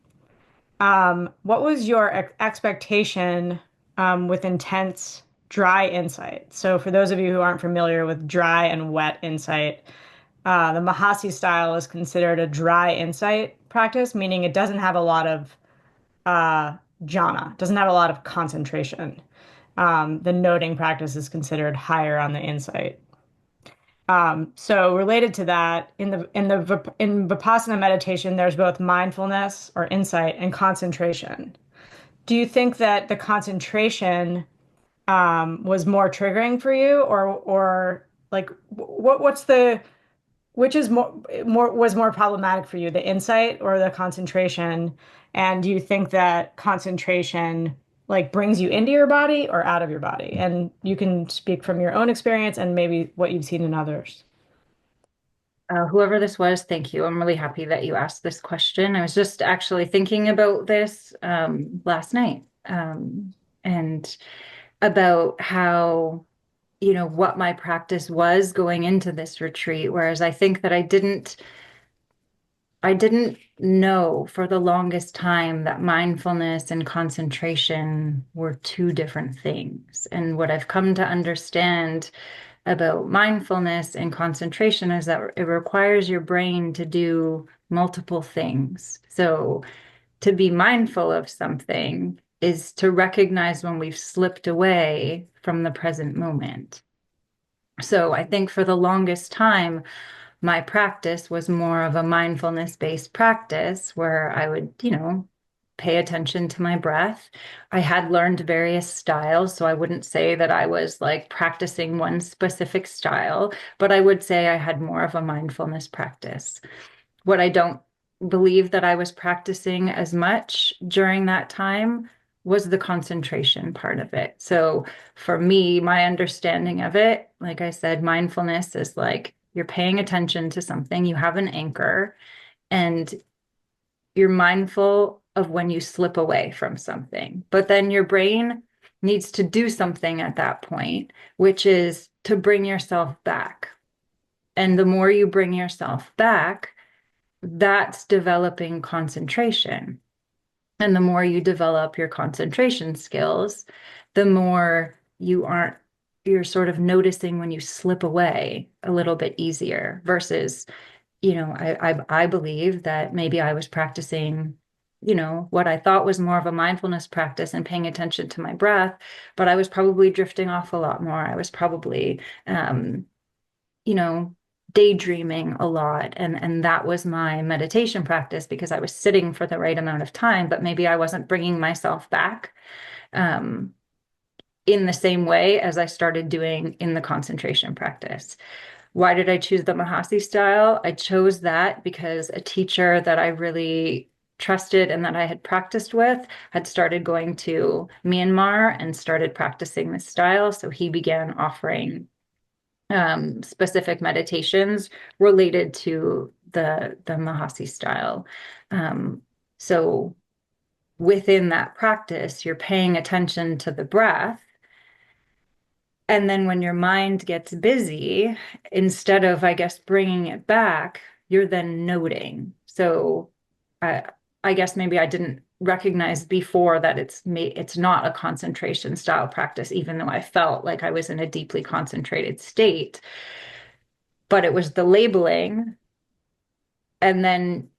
What was your expectation with intense dry insight? So, for those of you who aren't familiar with dry and wet insight, the Mahasi style is considered a dry insight practice, meaning it doesn't have a lot of uh, jhana, doesn't have a lot of concentration. The noting practice is considered higher on the insight. So related to that, in Vipassana meditation, there's both mindfulness or insight and concentration. Do you think that the concentration was more triggering for you, or like what's the which is more problematic for you, the insight or the concentration? And do you think that concentration like brings you into your body or out of your body? And you can speak from your own experience and maybe what you've seen in others. Whoever this was, thank you. I'm really happy that you asked this question. I was just actually thinking about this last night, and about how, what my practice was going into this retreat. Whereas I think that I didn't know for the longest time that mindfulness and concentration were two different things. And what I've come to understand about mindfulness and concentration is that it requires your brain to do multiple things. So to be mindful of something is to recognize when we've slipped away from the present moment. So I think for the longest time, my practice was more of a mindfulness based practice where I would, pay attention to my breath. I had learned various styles, so I wouldn't say that I was like practicing one specific style, but I would say I had more of a mindfulness practice. What I don't believe that I was practicing as much during that time was the concentration part of it. So for me, my understanding of it, like I said, mindfulness is like you're paying attention to something, you have an anchor, and you're mindful of when you slip away from something. But then your brain needs to do something at that point, which is to bring yourself back. And the more you bring yourself back, that's developing concentration. And the more you develop your concentration skills, the more you're sort of noticing when you slip away a little bit easier versus, I believe that maybe I was practicing, what I thought was more of a mindfulness practice and paying attention to my breath, but I was probably drifting off a lot more. I was probably, you know, daydreaming a lot. And that was my meditation practice because I was sitting for the right amount of time, but maybe I wasn't bringing myself back um, in the same way as I started doing in the concentration practice. Why did I choose the Mahasi style? I chose that because a teacher that I really trusted and that I had practiced with had started going to Myanmar and started practicing this style. So he began offering specific meditations related to the Mahasi style. Um, so within that practice, you're paying attention to the breath. And then when your mind gets busy, instead of, I guess, bringing it back, you're then noting. So I guess maybe I didn't recognize before that it's not a concentration style practice, even though I felt like I was in a deeply concentrated state. But it was the labeling, and then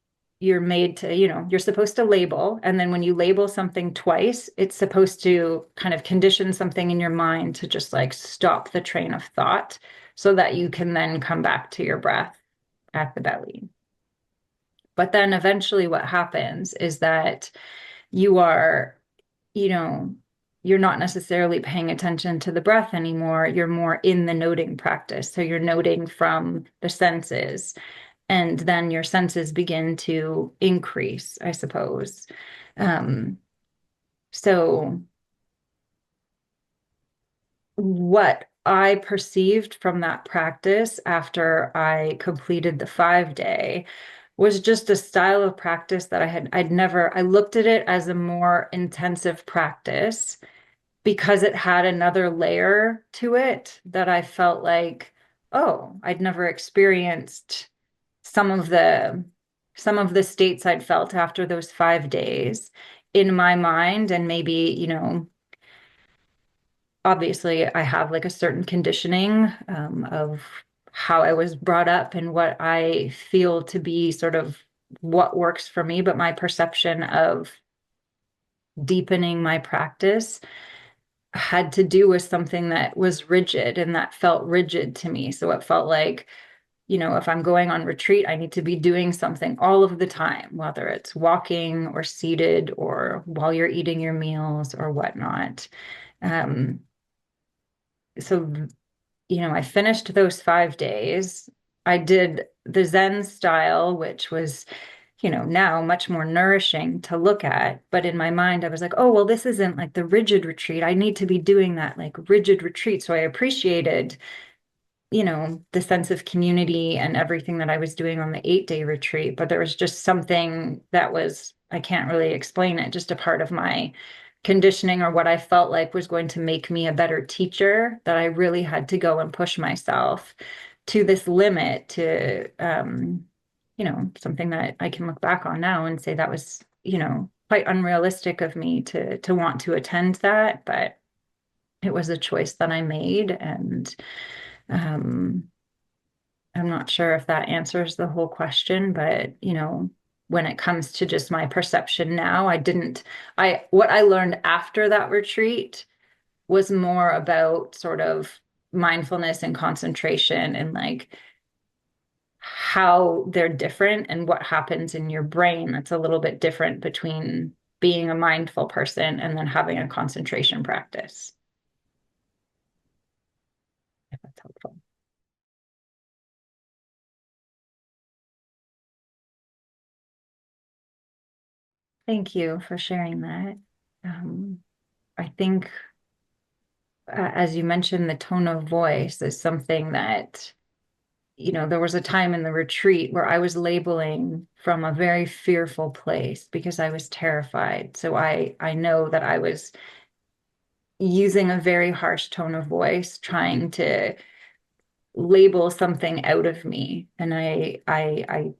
you're made to, you're supposed to label. And then when you label something twice, it's supposed to kind of condition something in your mind to just like stop the train of thought so that you can then come back to your breath at the belly. But then eventually what happens is that you are, you know, you're not necessarily paying attention to the breath anymore. You're more in the noting practice. So you're noting from the senses, and then your senses begin to increase, I suppose. So what I perceived from that practice after I completed the 5 day was just a style of practice that I looked at it as a more intensive practice because it had another layer to it that I felt like, oh, I'd never experienced some of the some of the states I'd felt after those 5 days in my mind. And maybe, obviously I have like a certain conditioning of how I was brought up and what I feel to be sort of what works for me, but my perception of deepening my practice had to do with something that was rigid and that felt rigid to me. So it felt like, if I'm going on retreat, I need to be doing something all of the time, whether it's walking or seated or while you're eating your meals or whatnot. Um, so, I finished those 5 days. I did the Zen style, which was, now much more nourishing to look at. But in my mind, I was like, oh, well, this isn't like the rigid retreat. I need to be doing that like rigid retreat. So I appreciated the sense of community and everything that I was doing on the 8 day retreat. But there was just something that was, I can't really explain it, just a part of my conditioning or what I felt like was going to make me a better teacher that I really had to go and push myself to this limit to, something that I can look back on now and say that was, quite unrealistic of me to want to attend that. But it was a choice that I made. And, um, I'm not sure if that answers the whole question, but when it comes to just my perception now, what I learned after that retreat was more about sort of mindfulness and concentration and like how they're different and what happens in your brain that's a little bit different between being a mindful person and then having a concentration practice. If that's helpful. Thank you for sharing that. Um, I think, as you mentioned, the tone of voice is something that, there was a time in the retreat where I was labeling from a very fearful place because I was terrified. So I know that I was using a very harsh tone of voice, trying to label something out of me. And I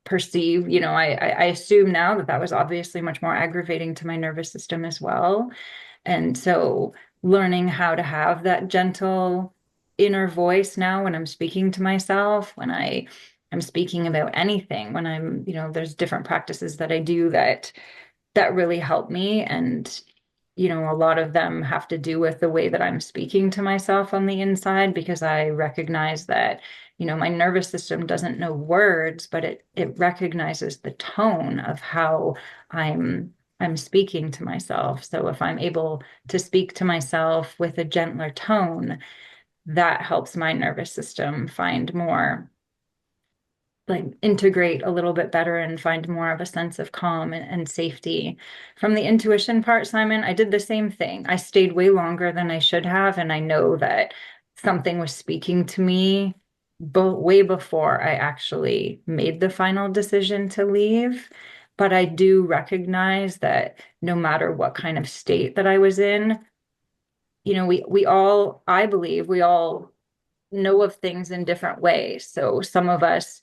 perceive, I assume now that that was obviously much more aggravating to my nervous system as well. And so learning how to have that gentle inner voice now when I'm speaking to myself, when I'm speaking about anything, when there's different practices that I do that really help me. And, a lot of them have to do with the way that I'm speaking to myself on the inside, because I recognize that, my nervous system doesn't know words, but it recognizes the tone of how I'm speaking to myself. So if I'm able to speak to myself with a gentler tone, that helps my nervous system find more, like integrate a little bit better and find more of a sense of calm and safety. From the intuition part, Simon, I did the same thing. I stayed way longer than I should have. And I know that something was speaking to me way before I actually made the final decision to leave. But I do recognize that no matter what kind of state that I was in, we all, I believe we all know of things in different ways. So some of us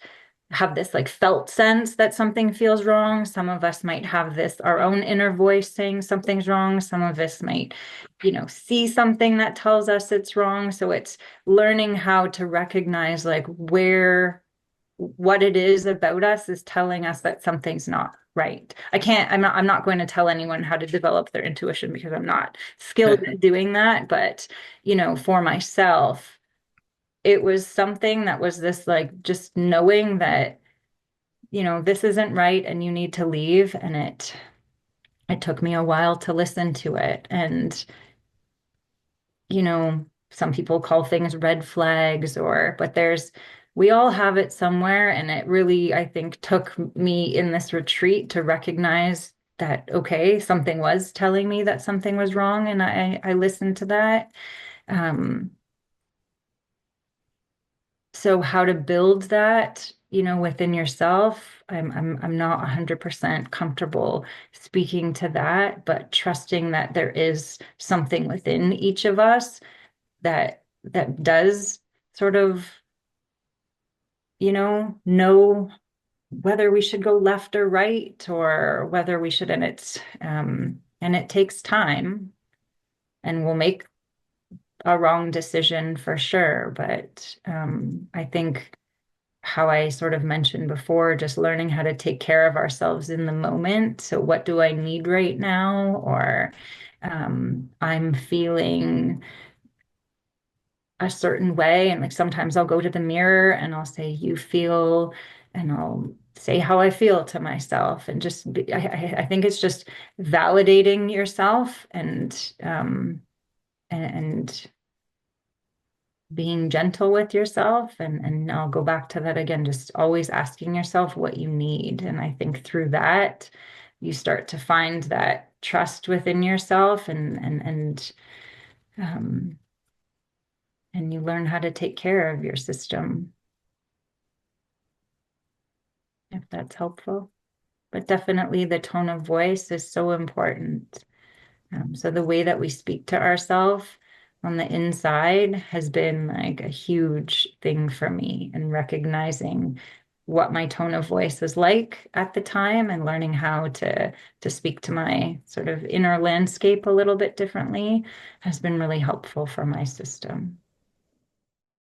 have this like felt sense that something feels wrong. Some of us might have this, our own inner voice saying something's wrong. Some of us might, see something that tells us it's wrong. So it's learning how to recognize like what it is about us is telling us that something's not right. I'm not going to tell anyone how to develop their intuition because I'm not skilled at doing that. But, for myself, it was something that was this like just knowing that, this isn't right and you need to leave. And it took me a while to listen to it. And, some people call things red flags but we all have it somewhere. And it really, I think, took me in this retreat to recognize that, okay, something was telling me that something was wrong. And I listened to that. Um, so how to build that, within yourself, I'm not 100% comfortable speaking to that, but trusting that there is something within each of us that does sort of, know whether we should go left or right, or whether we should, and it takes time, and we'll make a wrong decision for sure. But I think how I sort of mentioned before, just learning how to take care of ourselves in the moment. So what do I need right now? Or I'm feeling a certain way. And like sometimes I'll go to the mirror and I'll say, you feel, and I'll say how I feel to myself. And just I think it's just validating yourself, and being gentle with yourself. And I'll go back to that again, just always asking yourself what you need. And I think through that, you start to find that trust within yourself, um, and you learn how to take care of your system, if that's helpful. But definitely the tone of voice is so important. So the way that we speak to ourselves on the inside has been like a huge thing for me, and recognizing what my tone of voice is like at the time, and learning how to speak to my sort of inner landscape a little bit differently has been really helpful for my system.